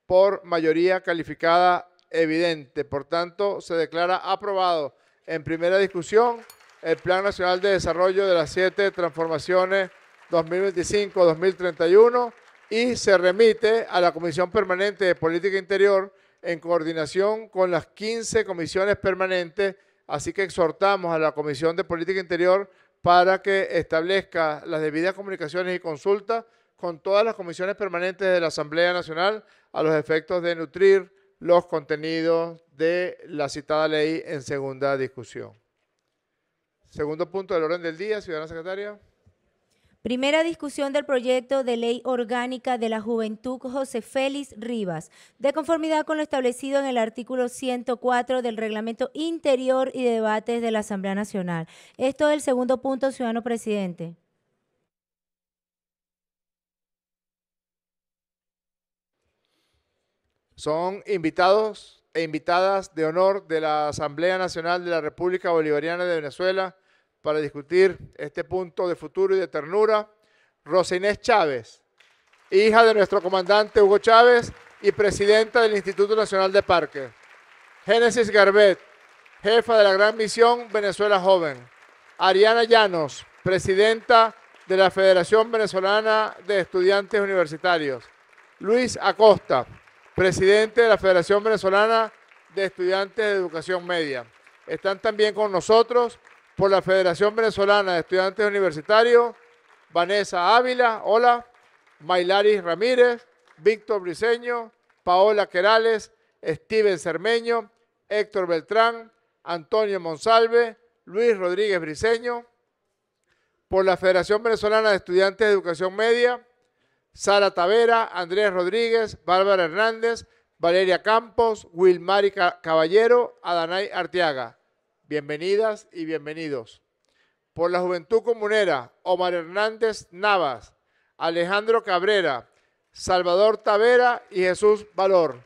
por mayoría calificada evidente. Por tanto, se declara aprobado en primera discusión el Plan Nacional de Desarrollo de las 7 transformaciones 2025-2031 y se remite a la Comisión Permanente de Política Interior en coordinación con las 15 comisiones permanentes. Así que exhortamos a la Comisión de Política Interior para que establezca las debidas comunicaciones y consultas con todas las comisiones permanentes de la Asamblea Nacional a los efectos de nutrir los contenidos de la citada ley en segunda discusión. Segundo punto del orden del día, ciudadana secretaria. Primera discusión del proyecto de ley orgánica de la Juventud José Félix Rivas, de conformidad con lo establecido en el artículo 104 del Reglamento Interior y de Debates de la Asamblea Nacional. Esto es el segundo punto, ciudadano presidente. Son invitados e invitadas de honor de la Asamblea Nacional de la República Bolivariana de Venezuela para discutir este punto de futuro y de ternura. Rosa Inés Chávez, hija de nuestro comandante Hugo Chávez y presidenta del Instituto Nacional de Parques. Génesis Garbet, jefa de la Gran Misión Venezuela Joven. Ariana Llanos, presidenta de la Federación Venezolana de Estudiantes Universitarios. Luis Acosta, presidente de la Federación Venezolana de Estudiantes de Educación Media. Están también con nosotros por la Federación Venezolana de Estudiantes Universitarios, Vanessa Ávila, hola, Maylaris Ramírez, Víctor Briceño, Paola Querales, Steven Cermeño, Héctor Beltrán, Antonio Monsalve, Luis Rodríguez Briceño, por la Federación Venezolana de Estudiantes de Educación Media, Sara Tavera, Andrés Rodríguez, Bárbara Hernández, Valeria Campos, Wilmari Caballero, Adanay Arteaga. Bienvenidas y bienvenidos. Por la Juventud Comunera, Omar Hernández Navas, Alejandro Cabrera, Salvador Tavera y Jesús Valor.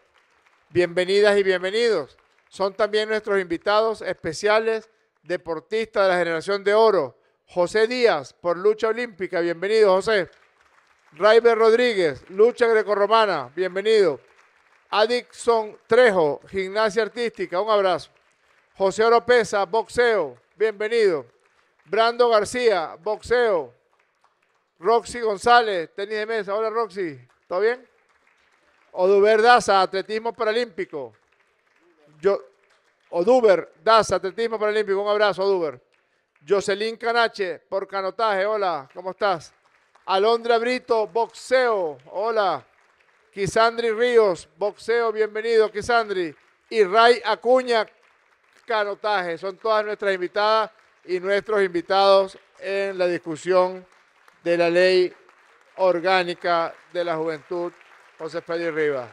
Bienvenidas y bienvenidos. Son también nuestros invitados especiales, deportistas de la generación de oro. José Díaz, por lucha olímpica. Bienvenido, José. Raiber Rodríguez, lucha grecorromana. Bienvenido. Adixon Trejo, gimnasia artística. Un abrazo. José Oropesa, boxeo, bienvenido. Brando García, boxeo. Roxy González, tenis de mesa. Hola, Roxy, ¿todo bien? Oduber Daza, atletismo paralímpico. Oduber Daza, atletismo paralímpico. Un abrazo, Oduber. Jocelyn Canache, por canotaje. Hola, ¿cómo estás? Alondra Brito, boxeo. Hola. Kisandri Ríos, boxeo, bienvenido, Kisandri. Y Ray Acuña, canotaje. Son todas nuestras invitadas y nuestros invitados en la discusión de la ley orgánica de la juventud José Félix Rivas.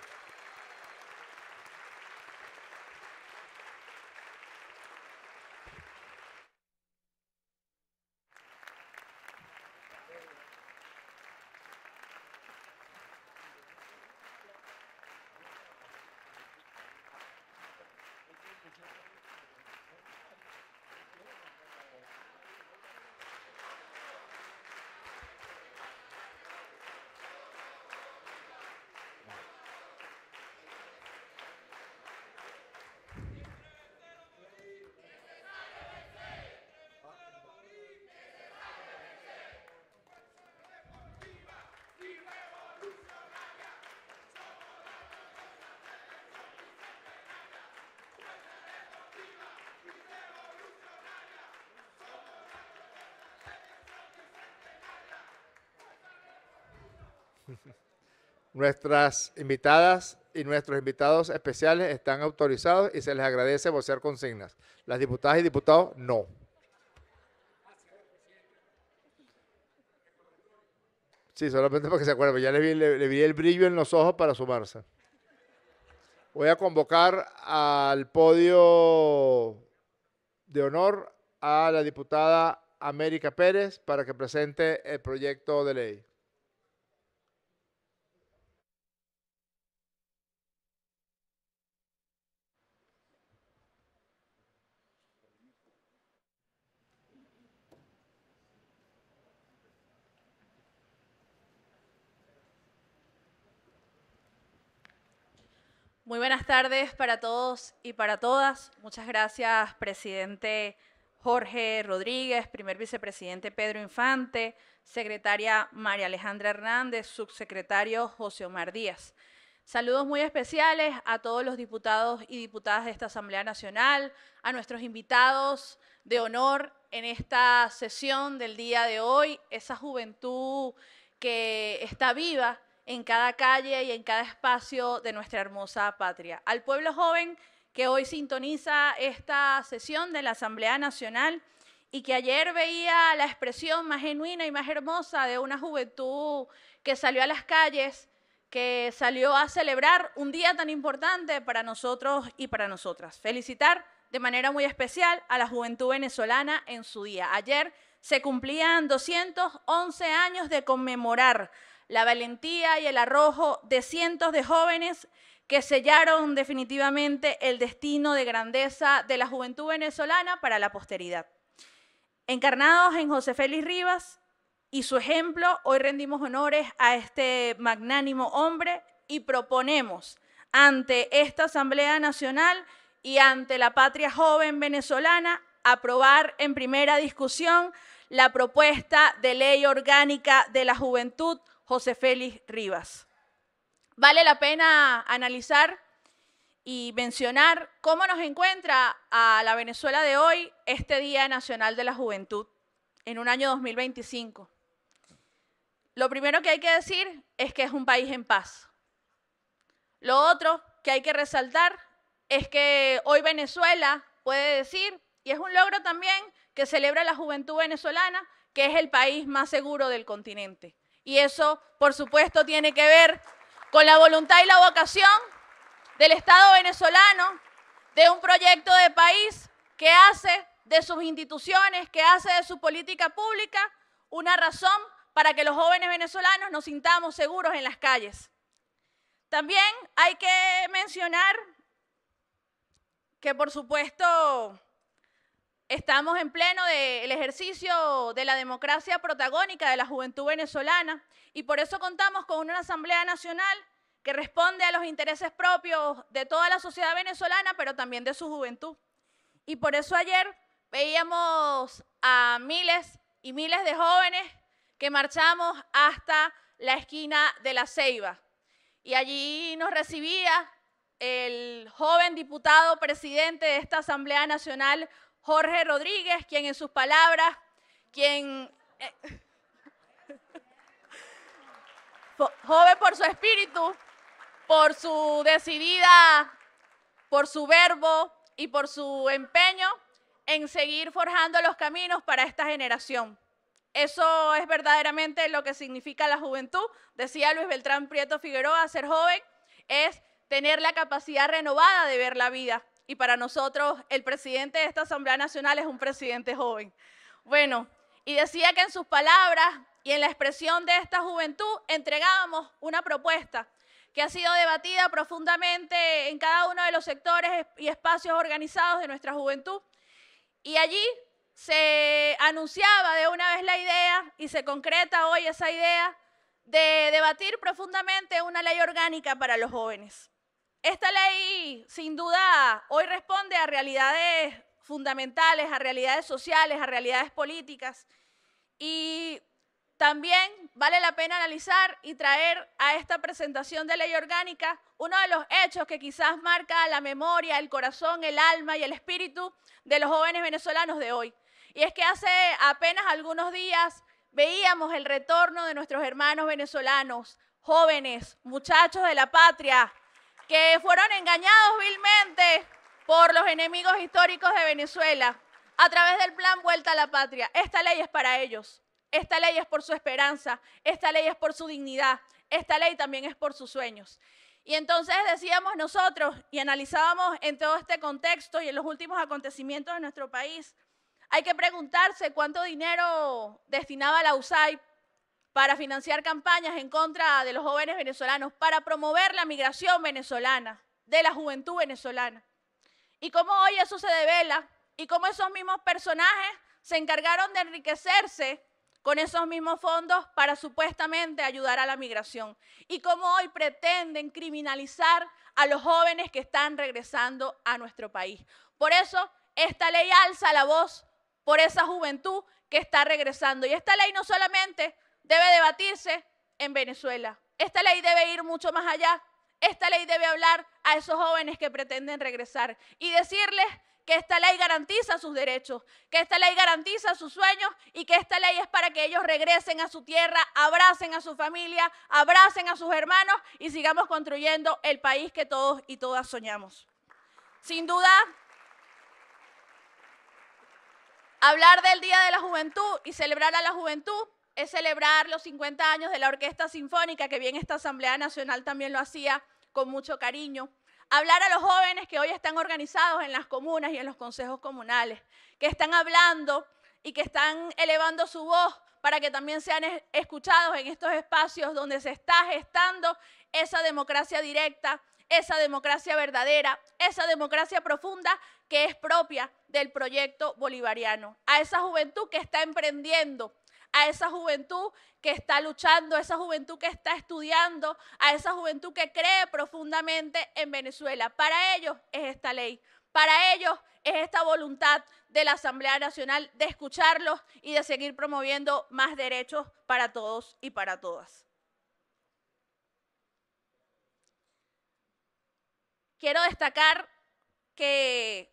Nuestras invitadas y nuestros invitados especiales están autorizados y se les agradece vocear consignas. Las diputadas y diputados, no. Sí, solamente para que se acuerden, ya le vi el brillo en los ojos para sumarse. Voy a convocar al podio de honor a la diputada América Pérez para que presente el proyecto de ley. Muy buenas tardes para todos y para todas. Muchas gracias, presidente Jorge Rodríguez, primer vicepresidente Pedro Infante, secretaria María Alejandra Hernández, subsecretario José Omar Díaz. Saludos muy especiales a todos los diputados y diputadas de esta Asamblea Nacional, a nuestros invitados de honor en esta sesión del día de hoy, esa juventud que está viva en cada calle y en cada espacio de nuestra hermosa patria. Al pueblo joven que hoy sintoniza esta sesión de la Asamblea Nacional y que ayer veía la expresión más genuina y más hermosa de una juventud que salió a las calles, que salió a celebrar un día tan importante para nosotros y para nosotras. Felicitar de manera muy especial a la juventud venezolana en su día. Ayer se cumplían 211 años de conmemorar la valentía y el arrojo de cientos de jóvenes que sellaron definitivamente el destino de grandeza de la juventud venezolana para la posteridad. Encarnados en José Félix Rivas y su ejemplo, hoy rendimos honores a este magnánimo hombre y proponemos ante esta Asamblea Nacional y ante la patria joven venezolana aprobar en primera discusión la propuesta de ley orgánica de la juventud José Félix Rivas. Vale la pena analizar y mencionar cómo nos encuentra a la Venezuela de hoy este Día Nacional de la Juventud en un año 2025. Lo primero que hay que decir es que es un país en paz. Lo otro que hay que resaltar es que hoy Venezuela puede decir, y es un logro también que celebra la juventud venezolana, que es el país más seguro del continente. Y eso, por supuesto, tiene que ver con la voluntad y la vocación del Estado venezolano, de un proyecto de país que hace de sus instituciones, que hace de su política pública una razón para que los jóvenes venezolanos nos sintamos seguros en las calles. También hay que mencionar que, por supuesto, estamos en pleno del ejercicio de la democracia protagónica de la juventud venezolana y por eso contamos con una Asamblea Nacional que responde a los intereses propios de toda la sociedad venezolana, pero también de su juventud. Y por eso ayer veíamos a miles y miles de jóvenes que marchamos hasta la esquina de La Ceiba. Y allí nos recibía el joven diputado presidente de esta Asamblea Nacional, Jorge Rodríguez, quien en sus palabras, joven por su espíritu, por su decidida, por su verbo y por su empeño en seguir forjando los caminos para esta generación. Eso es verdaderamente lo que significa la juventud. Decía Luis Beltrán Prieto Figueroa, ser joven es tener la capacidad renovada de ver la vida. Y para nosotros, el presidente de esta Asamblea Nacional es un presidente joven. Bueno, y decía que en sus palabras y en la expresión de esta juventud entregábamos una propuesta que ha sido debatida profundamente en cada uno de los sectores y espacios organizados de nuestra juventud. Y allí se anunciaba de una vez la idea y se concreta hoy esa idea de debatir profundamente una ley orgánica para los jóvenes. Esta ley, sin duda, hoy responde a realidades fundamentales, a realidades sociales, a realidades políticas. Y también vale la pena analizar y traer a esta presentación de ley orgánica uno de los hechos que quizás marca la memoria, el corazón, el alma y el espíritu de los jóvenes venezolanos de hoy. Y es que hace apenas algunos días veíamos el retorno de nuestros hermanos venezolanos, jóvenes, muchachos de la patria, que fueron engañados vilmente por los enemigos históricos de Venezuela a través del plan Vuelta a la Patria. Esta ley es para ellos. esta ley es por su esperanza, esta ley es por su dignidad, esta ley también es por sus sueños. Y entonces decíamos nosotros y analizábamos en todo este contexto y en los últimos acontecimientos de nuestro país, hay que preguntarse cuánto dinero destinaba la USAID para financiar campañas en contra de los jóvenes venezolanos, para promover la migración venezolana, de la juventud venezolana. Y cómo hoy eso se devela y cómo esos mismos personajes se encargaron de enriquecerse con esos mismos fondos para supuestamente ayudar a la migración. Y cómo hoy pretenden criminalizar a los jóvenes que están regresando a nuestro país. Por eso, esta ley alza la voz por esa juventud que está regresando. Y esta ley no solamente debe debatirse en Venezuela. Esta ley debe ir mucho más allá. Esta ley debe hablar a esos jóvenes que pretenden regresar y decirles que esta ley garantiza sus derechos, que esta ley garantiza sus sueños y que esta ley es para que ellos regresen a su tierra, abracen a su familia, abracen a sus hermanos y sigamos construyendo el país que todos y todas soñamos. Sin duda, hablar del Día de la Juventud y celebrar a la juventud es celebrar los 50 años de la Orquesta Sinfónica, que bien esta Asamblea Nacional también lo hacía con mucho cariño. Hablar a los jóvenes que hoy están organizados en las comunas y en los consejos comunales, que están hablando y que están elevando su voz para que también sean escuchados en estos espacios donde se está gestando esa democracia directa, esa democracia verdadera, esa democracia profunda que es propia del proyecto bolivariano. A esa juventud que está emprendiendo, a esa juventud que está luchando, a esa juventud que está estudiando, a esa juventud que cree profundamente en Venezuela. Para ellos es esta ley, para ellos es esta voluntad de la Asamblea Nacional de escucharlos y de seguir promoviendo más derechos para todos y para todas. Quiero destacar que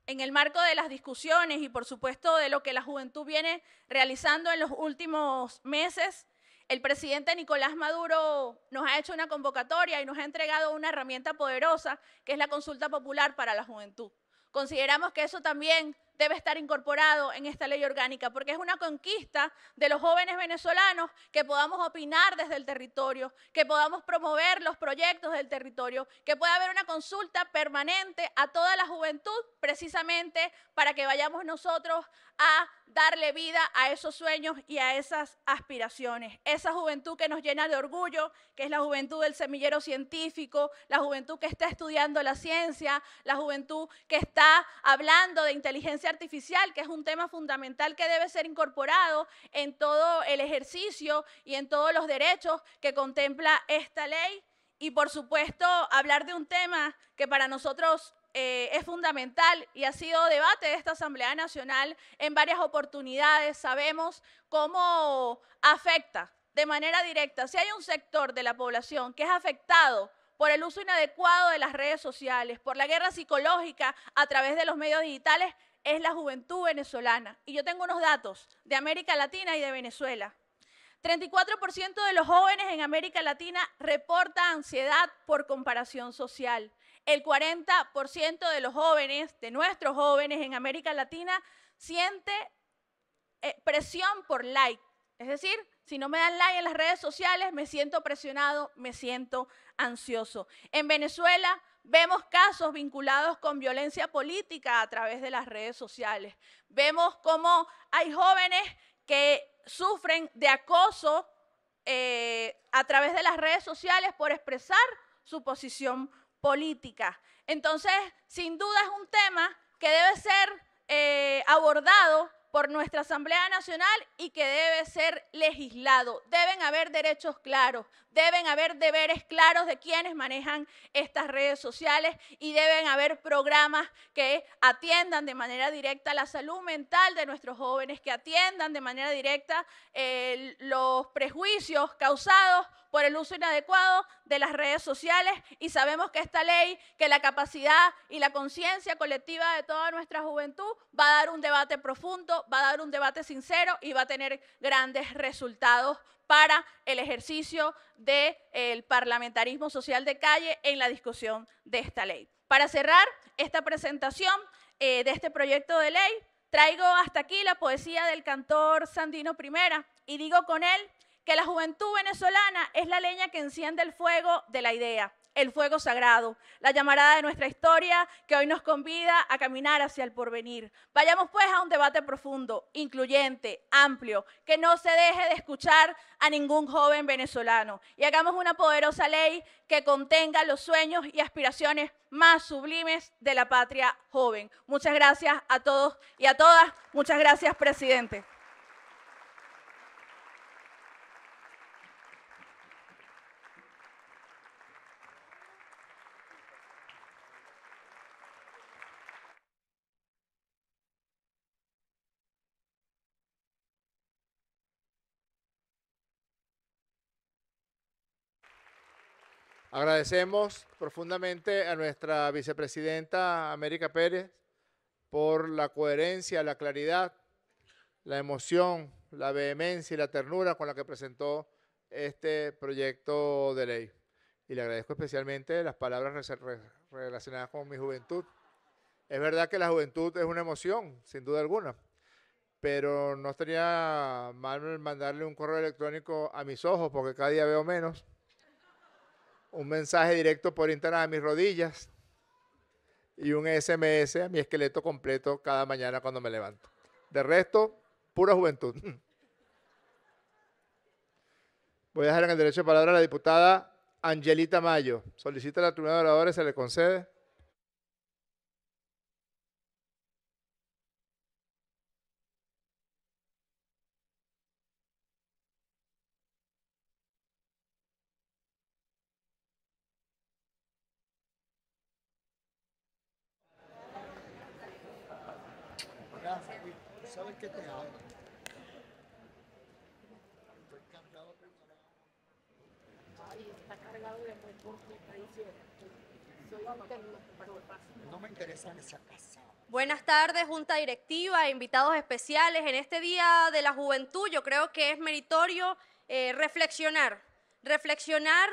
en el marco de las discusiones y por supuesto de lo que la juventud viene realizando en los últimos meses, el presidente Nicolás Maduro nos ha hecho una convocatoria y nos ha entregado una herramienta poderosa que es la consulta popular para la juventud. Consideramos que eso también debe estar incorporado en esta ley orgánica, porque es una conquista de los jóvenes venezolanos que podamos opinar desde el territorio, que podamos promover los proyectos del territorio, que pueda haber una consulta permanente a toda la juventud, precisamente para que vayamos nosotros a darle vida a esos sueños y a esas aspiraciones. Esa juventud que nos llena de orgullo, que es la juventud del semillero científico, la juventud que está estudiando la ciencia, la juventud que está hablando de inteligencia artificial, que es un tema fundamental que debe ser incorporado en todo el ejercicio y en todos los derechos que contempla esta ley. Y por supuesto, hablar de un tema que para nosotros es fundamental y ha sido debate de esta Asamblea Nacional en varias oportunidades. Sabemos cómo afecta de manera directa. Si hay un sector de la población que es afectado por el uso inadecuado de las redes sociales, por la guerra psicológica a través de los medios digitales, es la juventud venezolana. Y yo tengo unos datos de América Latina y de Venezuela. 34% de los jóvenes en América Latina reporta ansiedad por comparación social. El 40% de los jóvenes, de nuestros jóvenes en América Latina, siente presión por like. Es decir, si no me dan like en las redes sociales, me siento presionado, me siento ansioso. En Venezuela vemos casos vinculados con violencia política a través de las redes sociales. Vemos cómo hay jóvenes que sufren de acoso a través de las redes sociales por expresar su posición política. Entonces, sin duda es un tema que debe ser abordado por nuestra Asamblea Nacional y que debe ser legislado. Deben haber derechos claros, deben haber deberes claros de quienes manejan estas redes sociales y deben haber programas que atiendan de manera directa la salud mental de nuestros jóvenes, que atiendan de manera directa los prejuicios causados por el uso inadecuado de las redes sociales, y sabemos que esta ley, que la capacidad y la conciencia colectiva de toda nuestra juventud va a dar un debate profundo, va a dar un debate sincero y va a tener grandes resultados para el ejercicio del parlamentarismo social de calle en la discusión de esta ley. Para cerrar esta presentación de este proyecto de ley, traigo hasta aquí la poesía del cantor Sandino Primera y digo con él que la juventud venezolana es la leña que enciende el fuego de la idea, el fuego sagrado, la llamarada de nuestra historia que hoy nos convida a caminar hacia el porvenir. Vayamos pues a un debate profundo, incluyente, amplio, que no se deje de escuchar a ningún joven venezolano y hagamos una poderosa ley que contenga los sueños y aspiraciones más sublimes de la patria joven. Muchas gracias a todos y a todas. Muchas gracias, presidente. Agradecemos profundamente a nuestra vicepresidenta América Pérez por la coherencia, la claridad, la emoción, la vehemencia y la ternura con la que presentó este proyecto de ley. Y le agradezco especialmente las palabras relacionadas con mi juventud. Es verdad que la juventud es una emoción, sin duda alguna, pero no estaría mal mandarle un correo electrónico a mis ojos, porque cada día veo menos, un mensaje directo por Instagram a mis rodillas y un SMS a mi esqueleto completo cada mañana cuando me levanto. De resto, pura juventud. Voy a dejar en el derecho de palabra a la diputada Angelita Mayo. Solicita la tribuna de oradores, se le concede. ¿Sabes qué te hago? No me interesa que sea casado. Buenas tardes, Junta Directiva, invitados especiales. En este Día de la Juventud yo creo que es meritorio reflexionar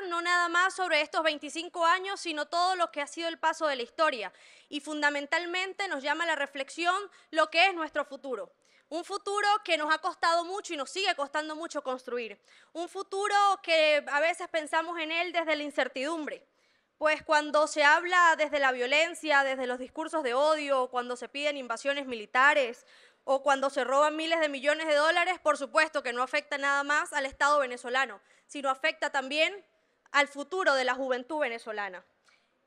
no nada más sobre estos 25 años, sino todo lo que ha sido el paso de la historia. Y fundamentalmente nos llama a la reflexión lo que es nuestro futuro. Un futuro que nos ha costado mucho y nos sigue costando mucho construir. Un futuro que a veces pensamos en él desde la incertidumbre. Pues cuando se habla desde la violencia, desde los discursos de odio, cuando se piden invasiones militares o cuando se roban miles de millones de dólares, por supuesto que no afecta nada más al Estado venezolano, sino afecta también al futuro de la juventud venezolana.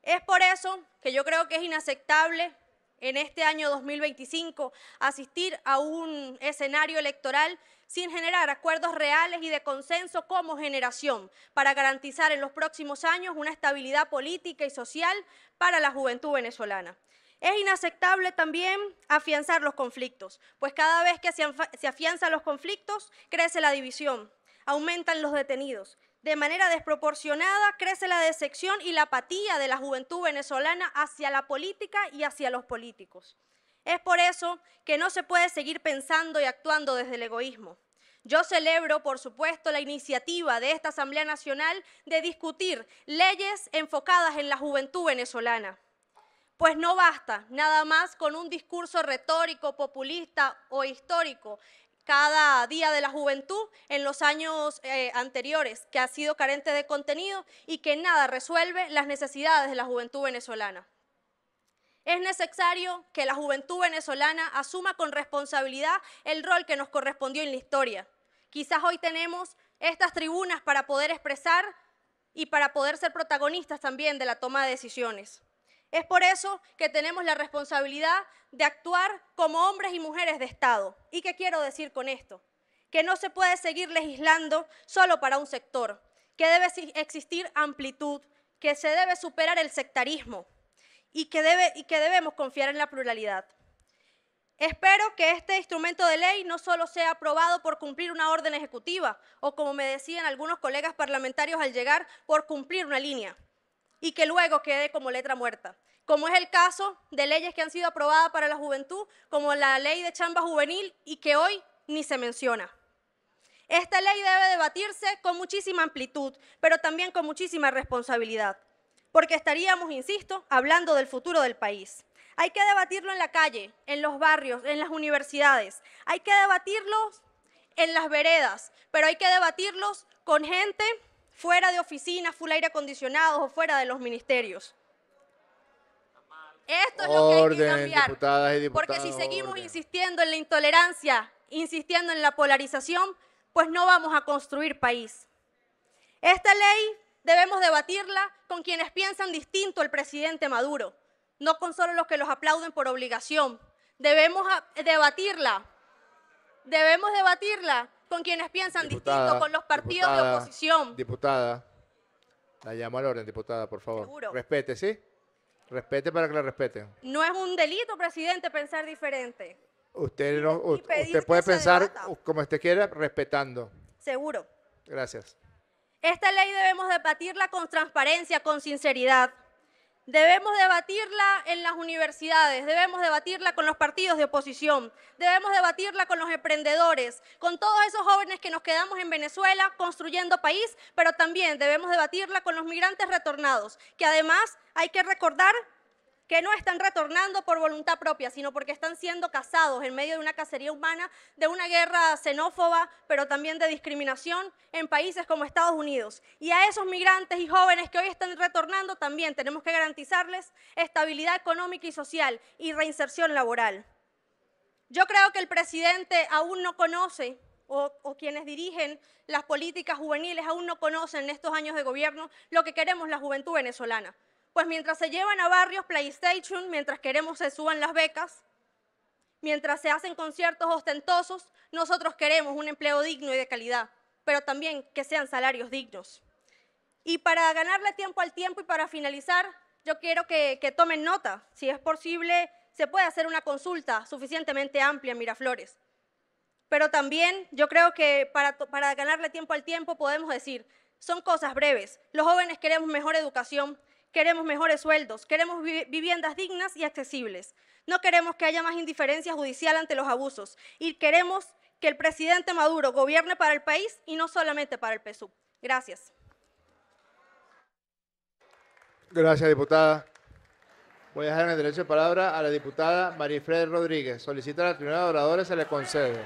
Es por eso que yo creo que es inaceptable en este año 2025 asistir a un escenario electoral sin generar acuerdos reales y de consenso como generación para garantizar en los próximos años una estabilidad política y social para la juventud venezolana. Es inaceptable también afianzar los conflictos, pues cada vez que se afianzan los conflictos crece la división, aumentan los detenidos. De manera desproporcionada crece la decepción y la apatía de la juventud venezolana hacia la política y hacia los políticos. Es por eso que no se puede seguir pensando y actuando desde el egoísmo. Yo celebro, por supuesto, la iniciativa de esta Asamblea Nacional de discutir leyes enfocadas en la juventud venezolana. Pues no basta nada más con un discurso retórico, populista o histórico cada Día de la Juventud en los años anteriores, que ha sido carente de contenido y que nada resuelve las necesidades de la juventud venezolana. Es necesario que la juventud venezolana asuma con responsabilidad el rol que nos correspondió en la historia. Quizás hoy tenemos estas tribunas para poder expresar y para poder ser protagonistas también de la toma de decisiones. Es por eso que tenemos la responsabilidad de actuar como hombres y mujeres de Estado. ¿Y qué quiero decir con esto? Que no se puede seguir legislando solo para un sector, que debe existir amplitud, que se debe superar el sectarismo y que debemos confiar en la pluralidad. Espero que este instrumento de ley no solo sea aprobado por cumplir una orden ejecutiva o, como me decían algunos colegas parlamentarios al llegar, por cumplir una línea, y que luego quede como letra muerta, como es el caso de leyes que han sido aprobadas para la juventud, como la ley de chamba juvenil y que hoy ni se menciona. Esta ley debe debatirse con muchísima amplitud, pero también con muchísima responsabilidad, porque estaríamos, insisto, hablando del futuro del país. Hay que debatirlo en la calle, en los barrios, en las universidades. Hay que debatirlos en las veredas, pero hay que debatirlos con gente fuera de oficinas, full aire acondicionados o fuera de los ministerios. Esto es lo que hay que cambiar, diputadas y diputados, porque si seguimos orden. insistiendo en la intolerancia, insistiendo en la polarización, pues no vamos a construir país. Esta ley debemos debatirla con quienes piensan distinto al presidente Maduro, no con solo los que los aplauden por obligación. Debemos debatirla con quienes piensan distinto, con los partidos de oposición. Diputada, la llamo al orden, diputada, por favor. Seguro. Respete, ¿sí? Respete para que la respeten. No es un delito, presidente, pensar diferente. Usted, no, y pedir usted que puede se pensar debata. como usted quiera, respetando. Seguro. Gracias. Esta ley debemos debatirla con transparencia, con sinceridad. Debemos debatirla en las universidades, debemos debatirla con los partidos de oposición, debemos debatirla con los emprendedores, con todos esos jóvenes que nos quedamos en Venezuela construyendo país, pero también debemos debatirla con los migrantes retornados, que además hay que recordar que no están retornando por voluntad propia, sino porque están siendo cazados en medio de una cacería humana, de una guerra xenófoba, pero también de discriminación en países como Estados Unidos. Y a esos migrantes y jóvenes que hoy están retornando también tenemos que garantizarles estabilidad económica y social y reinserción laboral. Yo creo que el presidente aún no conoce, o quienes dirigen las políticas juveniles aún no conocen en estos años de gobierno lo que queremos la juventud venezolana. Pues mientras se llevan a barrios PlayStation, mientras queremos se suban las becas, mientras se hacen conciertos ostentosos, nosotros queremos un empleo digno y de calidad, pero también que sean salarios dignos. Y para ganarle tiempo al tiempo y para finalizar, yo quiero que tomen nota. Si es posible, se puede hacer una consulta suficientemente amplia en Miraflores. Pero también yo creo que para ganarle tiempo al tiempo podemos decir, son cosas breves. Los jóvenes queremos mejor educación, queremos mejores sueldos, queremos viviendas dignas y accesibles. No queremos que haya más indiferencia judicial ante los abusos y queremos que el presidente Maduro gobierne para el país y no solamente para el PSUV. Gracias. Gracias, diputada. Voy a dejar en el derecho de palabra a la diputada Marifred Rodríguez. Solicita a la tribuna de oradores, se le concede.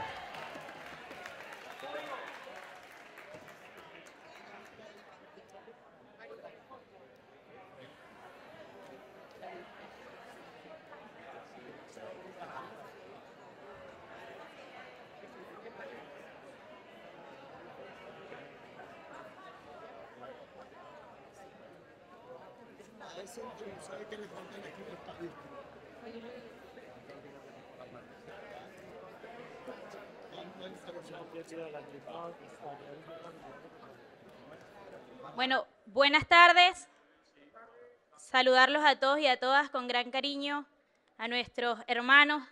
Bueno, buenas tardes. Saludarlos a todos y a todas con gran cariño, a nuestros hermanos.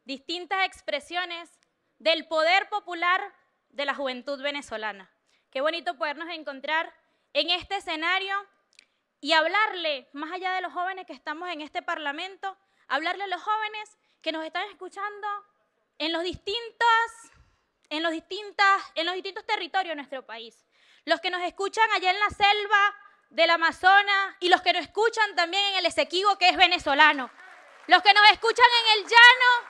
Distintas expresiones del poder popular de la juventud venezolana. Qué bonito podernos encontrar en este escenario y hablarle, más allá de los jóvenes que estamos en este Parlamento, hablarle a los jóvenes que nos están escuchando en los distintos territorios de nuestro país. Los que nos escuchan allá en la selva del Amazonas y los que nos escuchan también en el Esequibo, que es venezolano. Los que nos escuchan en el llano,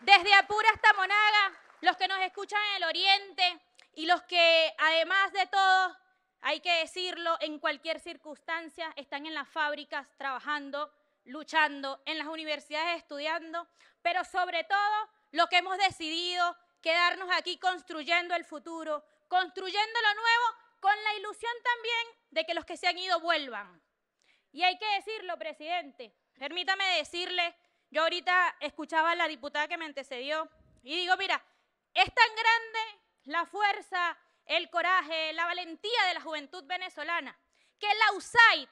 desde Apure hasta Monaga, los que nos escuchan en el oriente y los que, además de todo, hay que decirlo, en cualquier circunstancia, están en las fábricas trabajando, luchando, en las universidades estudiando, pero sobre todo lo que hemos decidido, quedarnos aquí construyendo el futuro, construyendo lo nuevo, con la ilusión también de que los que se han ido vuelvan. Y hay que decirlo, presidente, permítame decirle, yo ahorita escuchaba a la diputada que me antecedió y digo, mira, es tan grande la fuerza, el coraje, la valentía de la juventud venezolana, que la USAID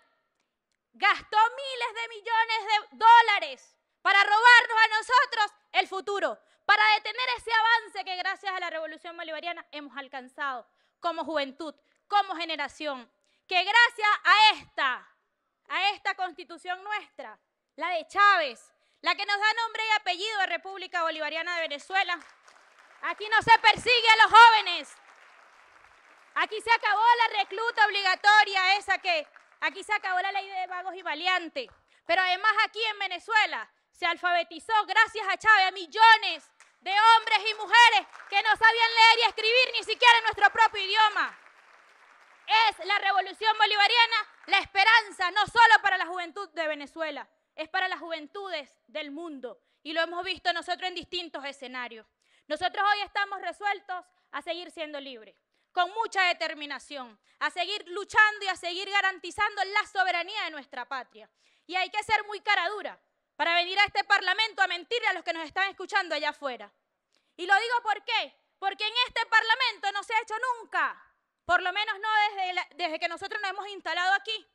gastó miles de millones de dólares para robarnos a nosotros el futuro, para detener ese avance que gracias a la Revolución Bolivariana hemos alcanzado como juventud, como generación, que gracias a esta Constitución nuestra, la de Chávez, la que nos da nombre y apellido de República Bolivariana de Venezuela, aquí no se persigue a los jóvenes, aquí se acabó la recluta obligatoria, aquí se acabó la ley de vagos y valiantes, Pero además aquí en Venezuela se alfabetizó, gracias a Chávez, a millones de hombres y mujeres que no sabían leer y escribir ni siquiera en nuestro propio idioma. Es la revolución bolivariana la esperanza, no solo para la juventud de Venezuela, es para las juventudes del mundo. Y lo hemos visto nosotros en distintos escenarios. Nosotros hoy estamos resueltos a seguir siendo libres, con mucha determinación, a seguir luchando y a seguir garantizando la soberanía de nuestra patria. Y hay que ser muy cara dura para venir a este Parlamento a mentirle a los que nos están escuchando allá afuera. Y lo digo ¿por qué? Porque en este Parlamento no se ha hecho nunca, por lo menos no desde que nosotros nos hemos instalado aquí,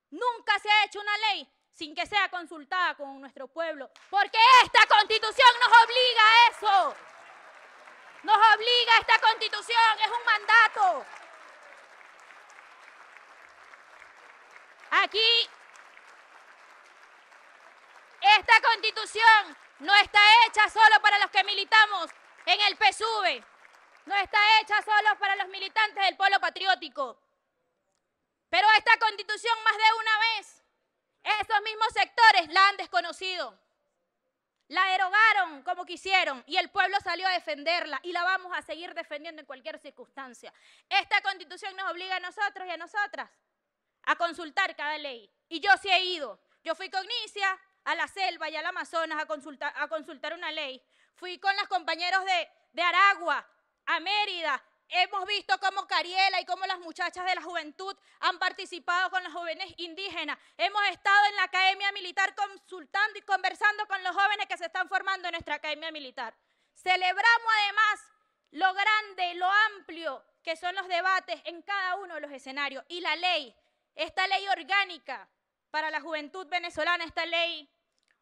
nunca se ha hecho una ley sin que sea consultada con nuestro pueblo, porque esta Constitución nos obliga a eso. Nos obliga esta Constitución, es un mandato. Aquí, esta Constitución no está hecha solo para los que militamos en el PSUV, no está hecha solo para los militantes del Polo Patriótico, pero esta Constitución más de una vez, esos mismos sectores la han desconocido, la derogaron como quisieron y el pueblo salió a defenderla y la vamos a seguir defendiendo en cualquier circunstancia. Esta Constitución nos obliga a nosotros y a nosotras a consultar cada ley. Y yo sí he ido. Yo fui con Nicia a la selva y al Amazonas a consultar una ley. Fui con los compañeros de Aragua, a Mérida. Hemos visto cómo Cariela y cómo las muchachas de la juventud han participado con los jóvenes indígenas. Hemos estado en la Academia Militar consultando y conversando con los jóvenes que se están formando en nuestra Academia Militar. Celebramos además lo grande, lo amplio que son los debates en cada uno de los escenarios. Y la ley, esta ley orgánica para la juventud venezolana, esta ley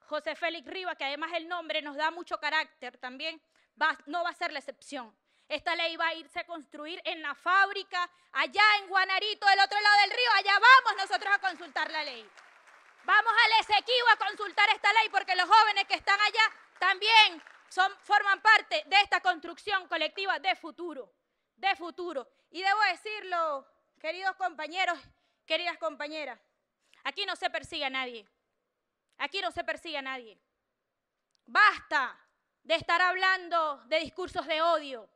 José Félix Rivas, que además el nombre nos da mucho carácter también, no va a ser la excepción. Esta ley va a irse a construir en la fábrica, allá en Guanarito, del otro lado del río. Allá vamos nosotros a consultar la ley. Vamos al Esequibo a consultar esta ley porque los jóvenes que están allá también forman parte de esta construcción colectiva de futuro, de futuro. Y debo decirlo, queridos compañeros, queridas compañeras, aquí no se persigue a nadie. Aquí no se persigue a nadie. Basta de estar hablando de discursos de odio,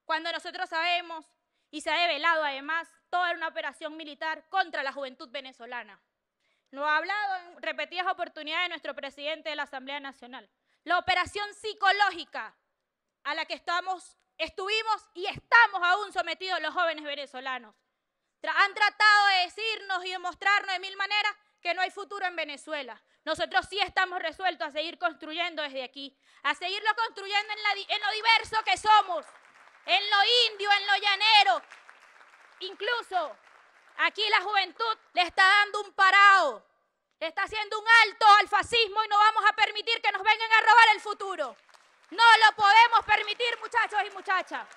cuando nosotros sabemos, y se ha develado además, toda una operación militar contra la juventud venezolana. Lo ha hablado en repetidas oportunidades nuestro presidente de la Asamblea Nacional. La operación psicológica a la que estuvimos y estamos aún sometidos los jóvenes venezolanos. Han tratado de decirnos y demostrarnos de mil maneras que no hay futuro en Venezuela. Nosotros sí estamos resueltos a seguir construyendo desde aquí, a seguirlo construyendo en lo diverso que somos, en lo indio, en lo llanero. Incluso aquí la juventud le está dando un parado, le está haciendo un alto al fascismo y no vamos a permitir que nos vengan a robar el futuro. No lo podemos permitir, muchachos y muchachas.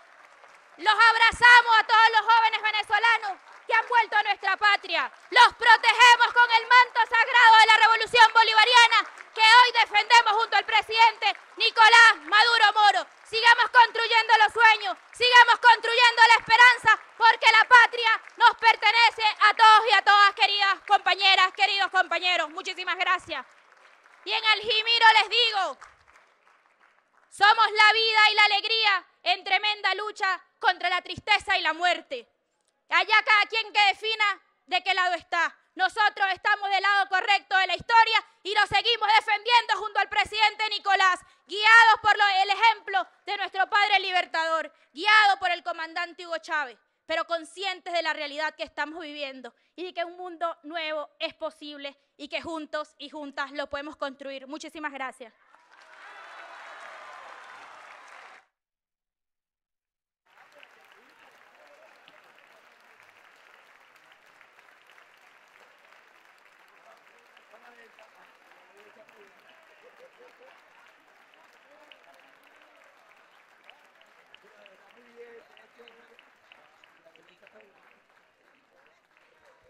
Los abrazamos a todos los jóvenes venezolanos que han vuelto a nuestra patria. Los protegemos con el manto sagrado de la Revolución Bolivariana que hoy defendemos junto al presidente Nicolás Maduro Moro. Sigamos construyendo los sueños, sigamos construyendo la esperanza, porque la patria nos pertenece a todos y a todas, queridas compañeras, queridos compañeros. Muchísimas gracias. Y en Aljimiro les digo, somos la vida y la alegría en tremenda lucha contra la tristeza y la muerte. Allá cada quien que defina de qué lado está. Nosotros estamos del lado correcto de la historia y lo seguimos defendiendo junto al presidente Nicolás, guiados por el ejemplo de nuestro padre libertador, guiados por el comandante Hugo Chávez, pero conscientes de la realidad que estamos viviendo y de que un mundo nuevo es posible y que juntos y juntas lo podemos construir. Muchísimas gracias.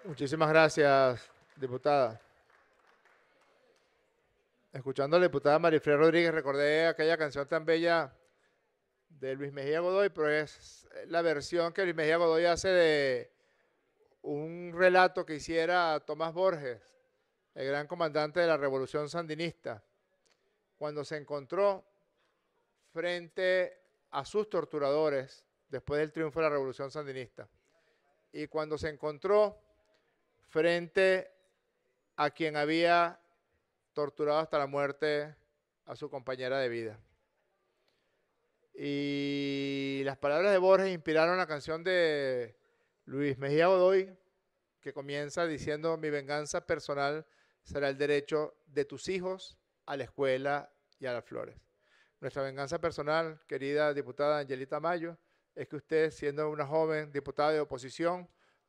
Muchísimas gracias, diputada. Escuchando a la diputada Marifré Rodríguez, recordé aquella canción tan bella de Luis Mejía Godoy, pero es la versión que Luis Mejía Godoy hace de un relato que hiciera Tomás Borges el gran comandante de la Revolución Sandinista, cuando se encontró frente a sus torturadores después del triunfo de la Revolución Sandinista, y cuando se encontró frente a quien había torturado hasta la muerte a su compañera de vida. Y las palabras de Borges inspiraron la canción de Luis Mejía Godoy, que comienza diciendo: mi venganza personal será el derecho de tus hijos a la escuela y a las flores. Nuestra venganza personal, querida diputada Angelita Mayo, es que usted, siendo una joven diputada de oposición,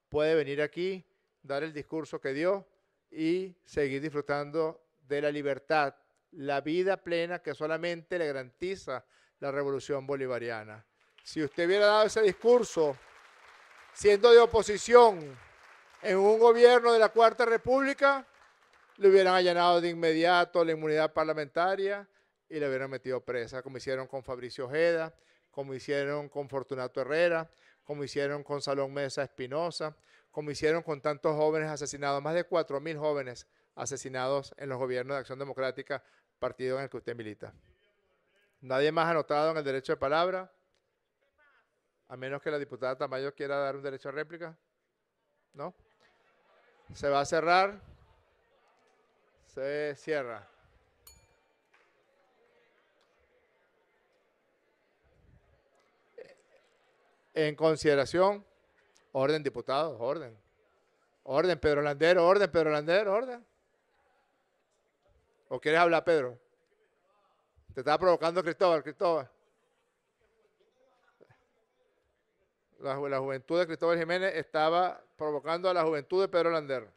puede venir aquí, dar el discurso que dio y seguir disfrutando de la libertad, la vida plena que solamente le garantiza la revolución bolivariana. Si usted hubiera dado ese discurso siendo de oposición en un gobierno de la Cuarta República, le hubieran allanado de inmediato la inmunidad parlamentaria y le hubieran metido presa, como hicieron con Fabricio Ojeda, como hicieron con Fortunato Herrera, como hicieron con Salón Mesa Espinosa, como hicieron con tantos jóvenes asesinados, más de 4.000 jóvenes asesinados en los gobiernos de Acción Democrática, partido en el que usted milita. Nadie más anotado en el derecho de palabra, a menos que la diputada Tamayo quiera dar un derecho a réplica. ¿No? Se va a cerrar. Se cierra. En consideración, orden, diputados, orden. Orden, Pedro Landero, orden, Pedro Landero, orden. ¿O quieres hablar, Pedro? Te estaba provocando Cristóbal. La juventud de Cristóbal Jiménez estaba provocando a la juventud de Pedro Landero.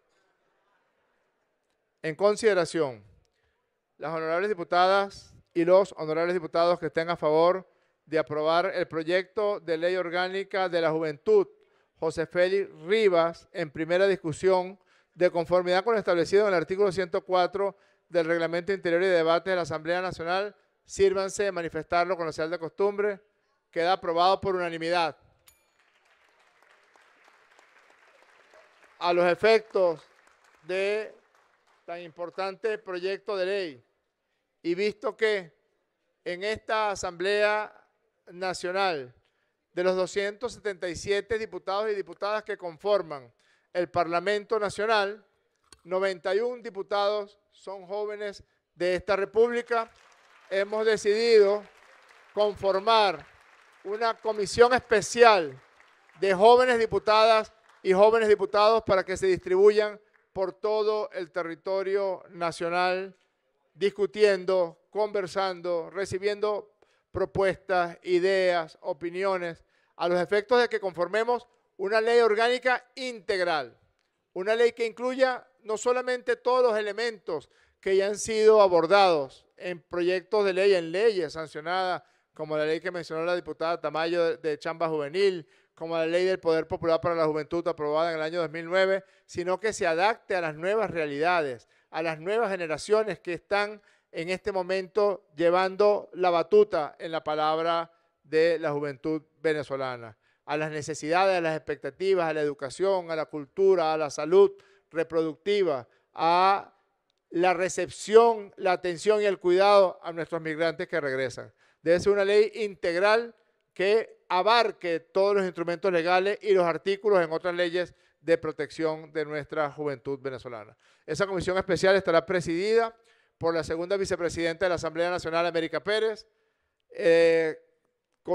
En consideración, las honorables diputadas y los honorables diputados que estén a favor de aprobar el proyecto de ley orgánica de la juventud José Félix Rivas en primera discusión, de conformidad con lo establecido en el artículo 104 del Reglamento Interior y de Debate de la Asamblea Nacional, sírvanse de manifestarlo con la señal de costumbre. Queda aprobado por unanimidad. A los efectos de tan importante proyecto de ley, y visto que en esta Asamblea Nacional, de los 277 diputados y diputadas que conforman el Parlamento Nacional, 91 diputados son jóvenes de esta República, hemos decidido conformar una comisión especial de jóvenes diputadas y jóvenes diputados para que se distribuyan por todo el territorio nacional, discutiendo, conversando, recibiendo propuestas, ideas, opiniones, a los efectos de que conformemos una ley orgánica integral, una ley que incluya no solamente todos los elementos que ya han sido abordados en proyectos de ley, en leyes sancionadas, como la ley que mencionó la diputada Tamayo de Chamba Juvenil, como la Ley del Poder Popular para la Juventud aprobada en el año 2009, sino que se adapte a las nuevas realidades, a las nuevas generaciones que están en este momento llevando la batuta en la palabra de la juventud venezolana, a las necesidades, a las expectativas, a la educación, a la cultura, a la salud reproductiva, a la recepción, la atención y el cuidado a nuestros migrantes que regresan. Debe ser una ley integral que abarque todos los instrumentos legales y los artículos en otras leyes de protección de nuestra juventud venezolana. Esa comisión especial estará presidida por la segunda vicepresidenta de la Asamblea Nacional, América Pérez.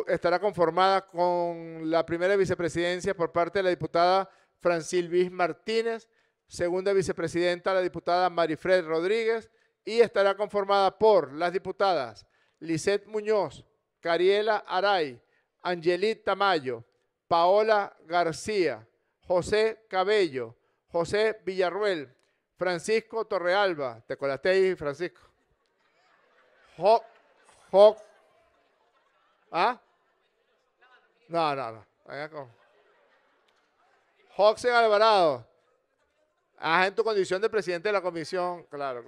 Estará conformada con la primera vicepresidencia por parte de la diputada Francilvis Martínez, segunda vicepresidenta la diputada Marifred Rodríguez, y estará conformada por las diputadas Lisette Muñoz, Cariela Aray, Angelit Tamayo, Paola García, José Cabello, José Villarruel, Francisco Torrealba, te colaste ahí, Francisco. ¿Ah? No. Joxen Alvarado. En tu condición de presidente de la comisión, claro.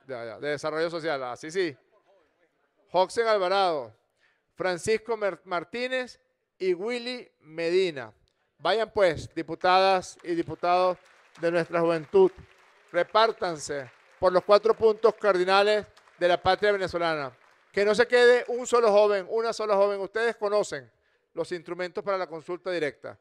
Ya, de desarrollo social, así sí. Joxen Alvarado, Francisco Martínez y Willy Medina. Vayan pues, diputadas y diputados de nuestra juventud, repártanse por los 4 puntos cardinales de la patria venezolana. Que no se quede un solo joven, una sola joven. Ustedes conocen los instrumentos para la consulta directa.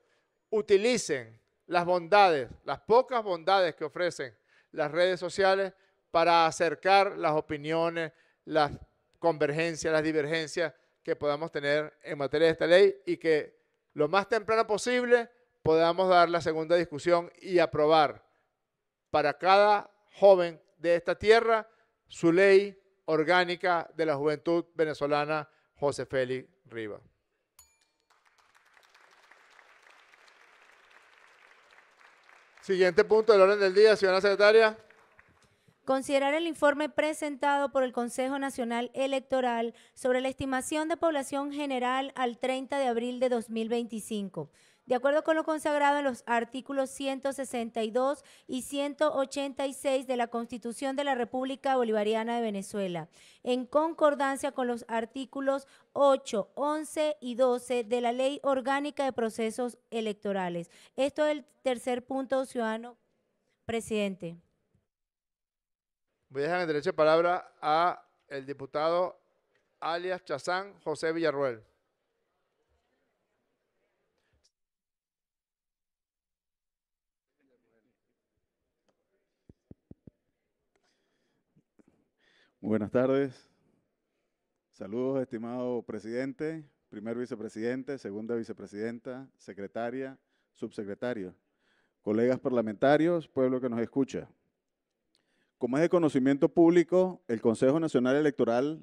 Utilicen las bondades, las pocas bondades que ofrecen las redes sociales para acercar las opiniones, las convergencias, las divergencias que podamos tener en materia de esta ley y que lo más temprano posible podamos dar la segunda discusión y aprobar para cada joven de esta tierra su ley orgánica de la juventud venezolana, José Félix Rivas. Siguiente punto del orden del día, señora secretaria. Considerar el informe presentado por el Consejo Nacional Electoral sobre la estimación de población general al 30 de abril de 2025. De acuerdo con lo consagrado en los artículos 162 y 186 de la Constitución de la República Bolivariana de Venezuela, en concordancia con los artículos 8, 11 y 12 de la Ley Orgánica de Procesos Electorales. Esto es el tercer punto, ciudadano presidente. Voy a dejar en derecho de palabra a el diputado alias Chazán José Villarroel. Buenas tardes. Saludos, estimado presidente, primer vicepresidente, segunda vicepresidenta, secretaria, subsecretario, colegas parlamentarios, pueblo que nos escucha. Como es de conocimiento público, el Consejo Nacional Electoral,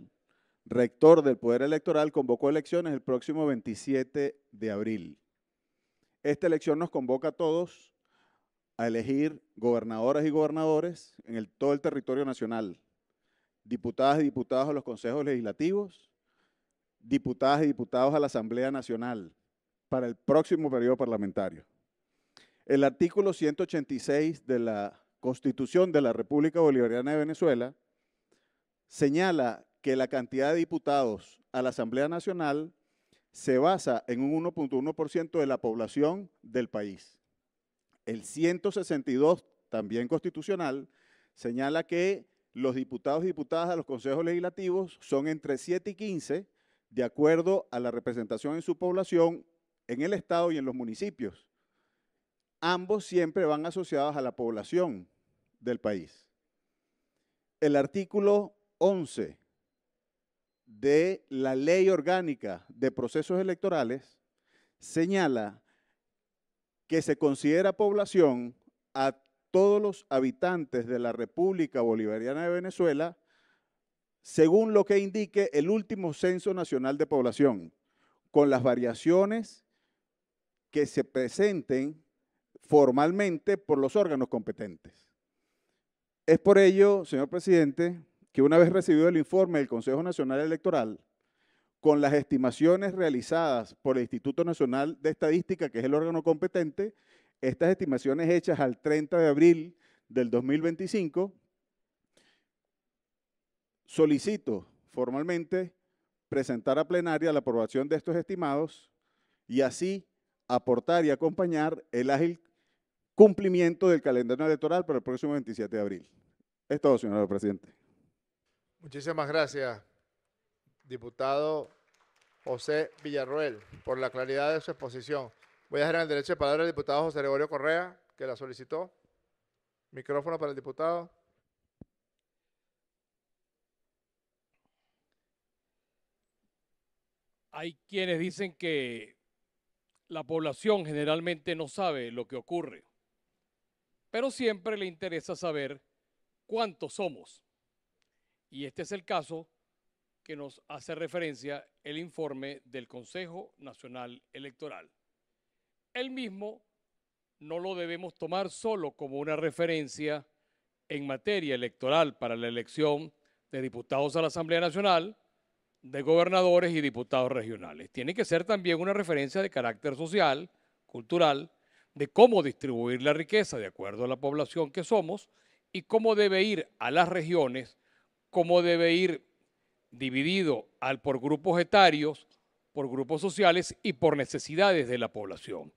rector del Poder Electoral, convocó elecciones el próximo 27 de abril. Esta elección nos convoca a todos a elegir gobernadoras y gobernadores en todo el territorio nacional, diputadas y diputados a los consejos legislativos, diputadas y diputados a la Asamblea Nacional para el próximo periodo parlamentario. El artículo 186 de la Constitución de la República Bolivariana de Venezuela señala que la cantidad de diputados a la Asamblea Nacional se basa en un 1.1% de la población del país. El 162, también constitucional, señala que los diputados y diputadas a los consejos legislativos son entre 7 y 15, de acuerdo a la representación en su población en el Estado y en los municipios. Ambos siempre van asociados a la población del país. El artículo 11 de la Ley Orgánica de Procesos Electorales señala que se considera población a todos los habitantes de la República Bolivariana de Venezuela según lo que indique el último Censo Nacional de Población, con las variaciones que se presenten formalmente por los órganos competentes. Es por ello, señor presidente, que una vez recibido el informe del Consejo Nacional Electoral, con las estimaciones realizadas por el Instituto Nacional de Estadística, que es el órgano competente, estas estimaciones hechas al 30 de abril del 2025, solicito formalmente presentar a plenaria la aprobación de estos estimados y así aportar y acompañar el ágil cumplimiento del calendario electoral para el próximo 27 de abril. Es todo, señor presidente. Muchísimas gracias, diputado José Villarroel, por la claridad de su exposición. Voy a dejar en el derecho de palabra al diputado José Gregorio Correa, que la solicitó. Micrófono para el diputado. Hay quienes dicen que la población generalmente no sabe lo que ocurre, pero siempre le interesa saber cuántos somos. Y este es el caso que nos hace referencia el informe del Consejo Nacional Electoral. El mismo no lo debemos tomar solo como una referencia en materia electoral para la elección de diputados a la Asamblea Nacional, de gobernadores y diputados regionales. Tiene que ser también una referencia de carácter social, cultural, de cómo distribuir la riqueza de acuerdo a la población que somos y cómo debe ir a las regiones, cómo debe ir dividido por grupos etarios, por grupos sociales y por necesidades de la población.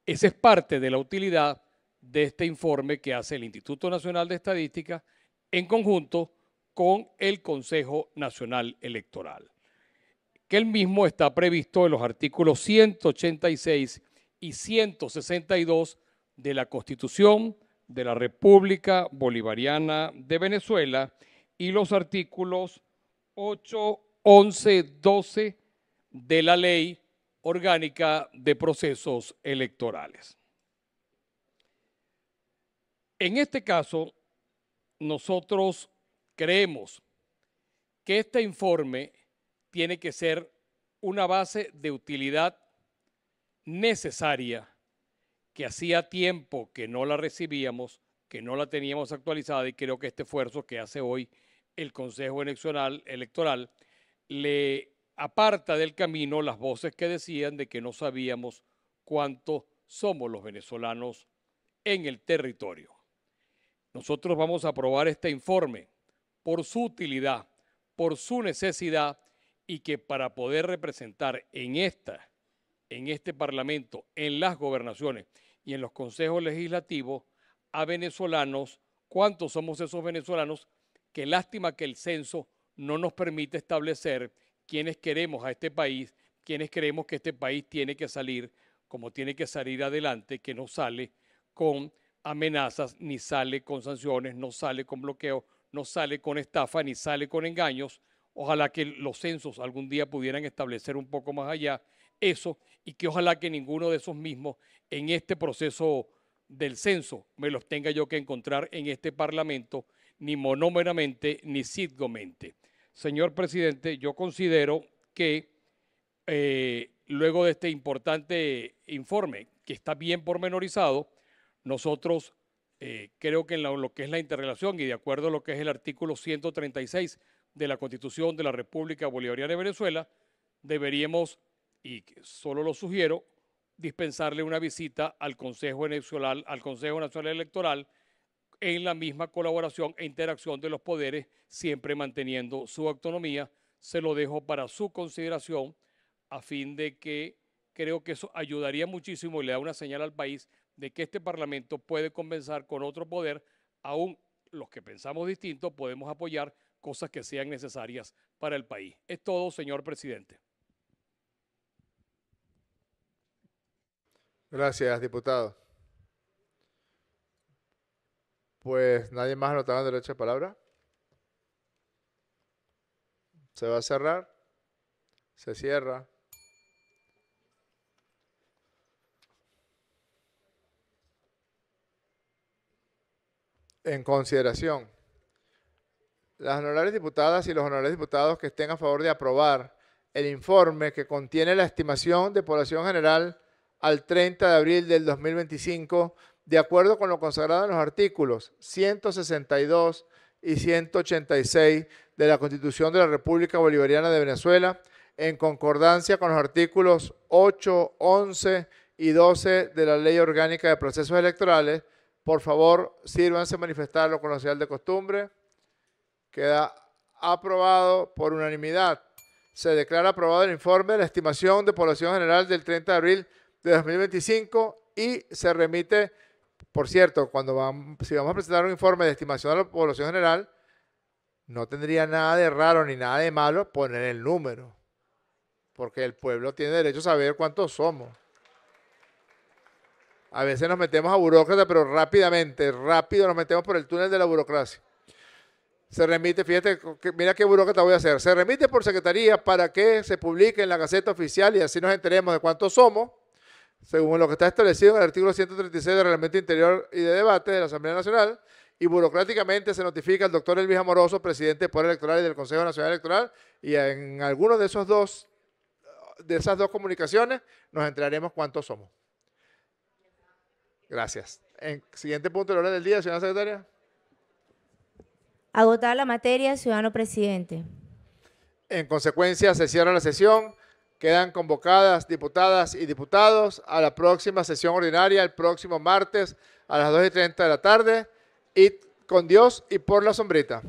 Esa es parte de la utilidad de este informe que hace el Instituto Nacional de Estadística en conjunto con el Consejo Nacional Electoral, que el mismo está previsto en los artículos 186 y 162 de la Constitución de la República Bolivariana de Venezuela y los artículos 8, 11, 12 de la Ley Orgánica de Procesos Electorales. En este caso, nosotros creemos que este informe tiene que ser una base de utilidad necesaria, que hacía tiempo que no la recibíamos, que no la teníamos actualizada, y creo que este esfuerzo que hace hoy el Consejo Electoral le aparta del camino las voces que decían de que no sabíamos cuántos somos los venezolanos en el territorio. Nosotros vamos a aprobar este informe por su utilidad, por su necesidad, y que para poder representar en este Parlamento, en las gobernaciones y en los consejos legislativos a venezolanos, ¿cuántos somos esos venezolanos? Qué lástima que el censo no nos permite establecer quiénes queremos a este país, quiénes creemos que este país tiene que salir como tiene que salir adelante, que no sale con amenazas, ni sale con sanciones, no sale con bloqueo, no sale con estafa, ni sale con engaños. Ojalá que los censos algún día pudieran establecer un poco más allá eso, y que ojalá que ninguno de esos mismos en este proceso del censo me los tenga yo que encontrar en este Parlamento, ni monómeramente ni sidgomente. Señor presidente, yo considero que luego de este importante informe, que está bien pormenorizado, nosotros creo que en lo que es la interrelación y de acuerdo a lo que es el artículo 136 de la Constitución de la República Bolivariana de Venezuela, deberíamos, y solo lo sugiero, dispensarle una visita al Consejo Nacional Electoral en la misma colaboración e interacción de los poderes, siempre manteniendo su autonomía. Se lo dejo para su consideración, a fin de que creo que eso ayudaría muchísimo y le da una señal al país de que este Parlamento puede conversar con otro poder, aún los que pensamos distinto podemos apoyar cosas que sean necesarias para el país. Es todo, señor presidente. Gracias, diputado. Pues nadie más anotado en derecho de palabra. Se va a cerrar. Se cierra. En consideración, las honorables diputadas y los honorables diputados que estén a favor de aprobar el informe que contiene la estimación de población general al 30 de abril del 2025, de acuerdo con lo consagrado en los artículos 162 y 186 de la Constitución de la República Bolivariana de Venezuela, en concordancia con los artículos 8, 11 y 12 de la Ley Orgánica de Procesos Electorales. Por favor, sírvanse a manifestarlo con la señal de costumbre. Queda aprobado por unanimidad. Se declara aprobado el informe de la estimación de población general del 30 de abril de 2025 y se remite, por cierto, si vamos a presentar un informe de estimación de la población general, no tendría nada de raro ni nada de malo poner el número, porque el pueblo tiene derecho a saber cuántos somos. A veces nos metemos a burócrata, pero rápido nos metemos por el túnel de la burocracia. Se remite, fíjate, mira qué burócrata voy a hacer. Se remite por secretaría para que se publique en la Gaceta Oficial y así nos enteremos de cuántos somos, según lo que está establecido en el artículo 136 del Reglamento Interior y de Debate de la Asamblea Nacional, y burocráticamente se notifica al doctor Elvis Amoroso, presidente del Poder Electoral y del Consejo Nacional Electoral, y en alguno de esas dos comunicaciones nos enteraremos cuántos somos. Gracias. Siguiente punto del orden del día, señora secretaria. Agotada la materia, ciudadano presidente. En consecuencia, se cierra la sesión. Quedan convocadas diputadas y diputados a la próxima sesión ordinaria el próximo martes a las 2:30 de la tarde. Y con Dios y por la sombrita.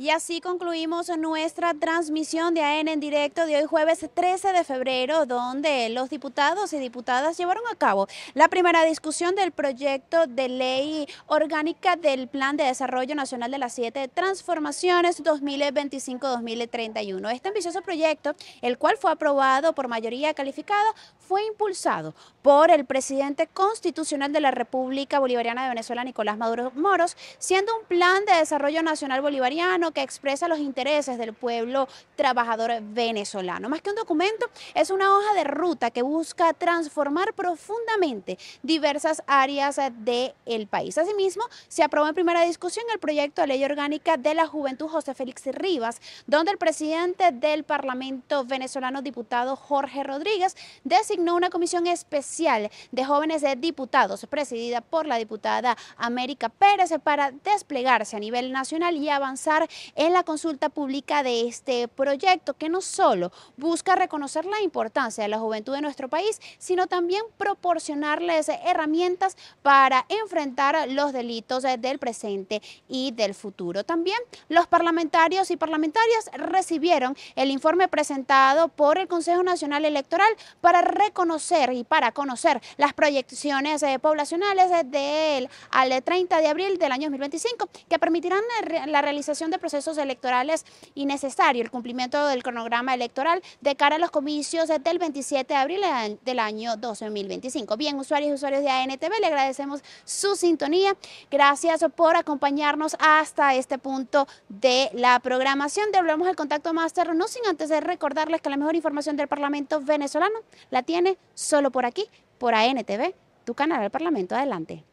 Y así concluimos nuestra transmisión de AN en directo de hoy jueves 13 de febrero, donde los diputados y diputadas llevaron a cabo la primera discusión del proyecto de ley orgánica del Plan de Desarrollo Nacional de las 7 Transformaciones 2025-2031. Este ambicioso proyecto, el cual fue aprobado por mayoría calificada, fue impulsado por el presidente constitucional de la República Bolivariana de Venezuela, Nicolás Maduro Moros, siendo un plan de desarrollo nacional bolivariano que expresa los intereses del pueblo trabajador venezolano. Más que un documento, es una hoja de ruta que busca transformar profundamente diversas áreas del país. Asimismo, se aprobó en primera discusión el proyecto de ley orgánica de la Juventud José Félix Rivas, donde el presidente del Parlamento venezolano, diputado Jorge Rodríguez, designó una comisión especial de jóvenes diputados, presidida por la diputada América Pérez, para desplegarse a nivel nacional y avanzar en la consulta pública de este proyecto, que no solo busca reconocer la importancia de la juventud de nuestro país, sino también proporcionarles herramientas para enfrentar los delitos del presente y del futuro. También los parlamentarios y parlamentarias recibieron el informe presentado por el Consejo Nacional Electoral para reconocer y para conocer las proyecciones poblacionales al 30 de abril del año 2025, que permitirán la realización de procesos electorales y necesario el cumplimiento del cronograma electoral de cara a los comicios del 27 de abril del año 2025. Bien, usuarios y usuarios de ANTV, le agradecemos su sintonía. Gracias por acompañarnos hasta este punto de la programación. Devolvemos el contacto máster, no sin antes de recordarles que la mejor información del Parlamento venezolano la tiene solo por aquí, por ANTV, tu canal del Parlamento. Adelante.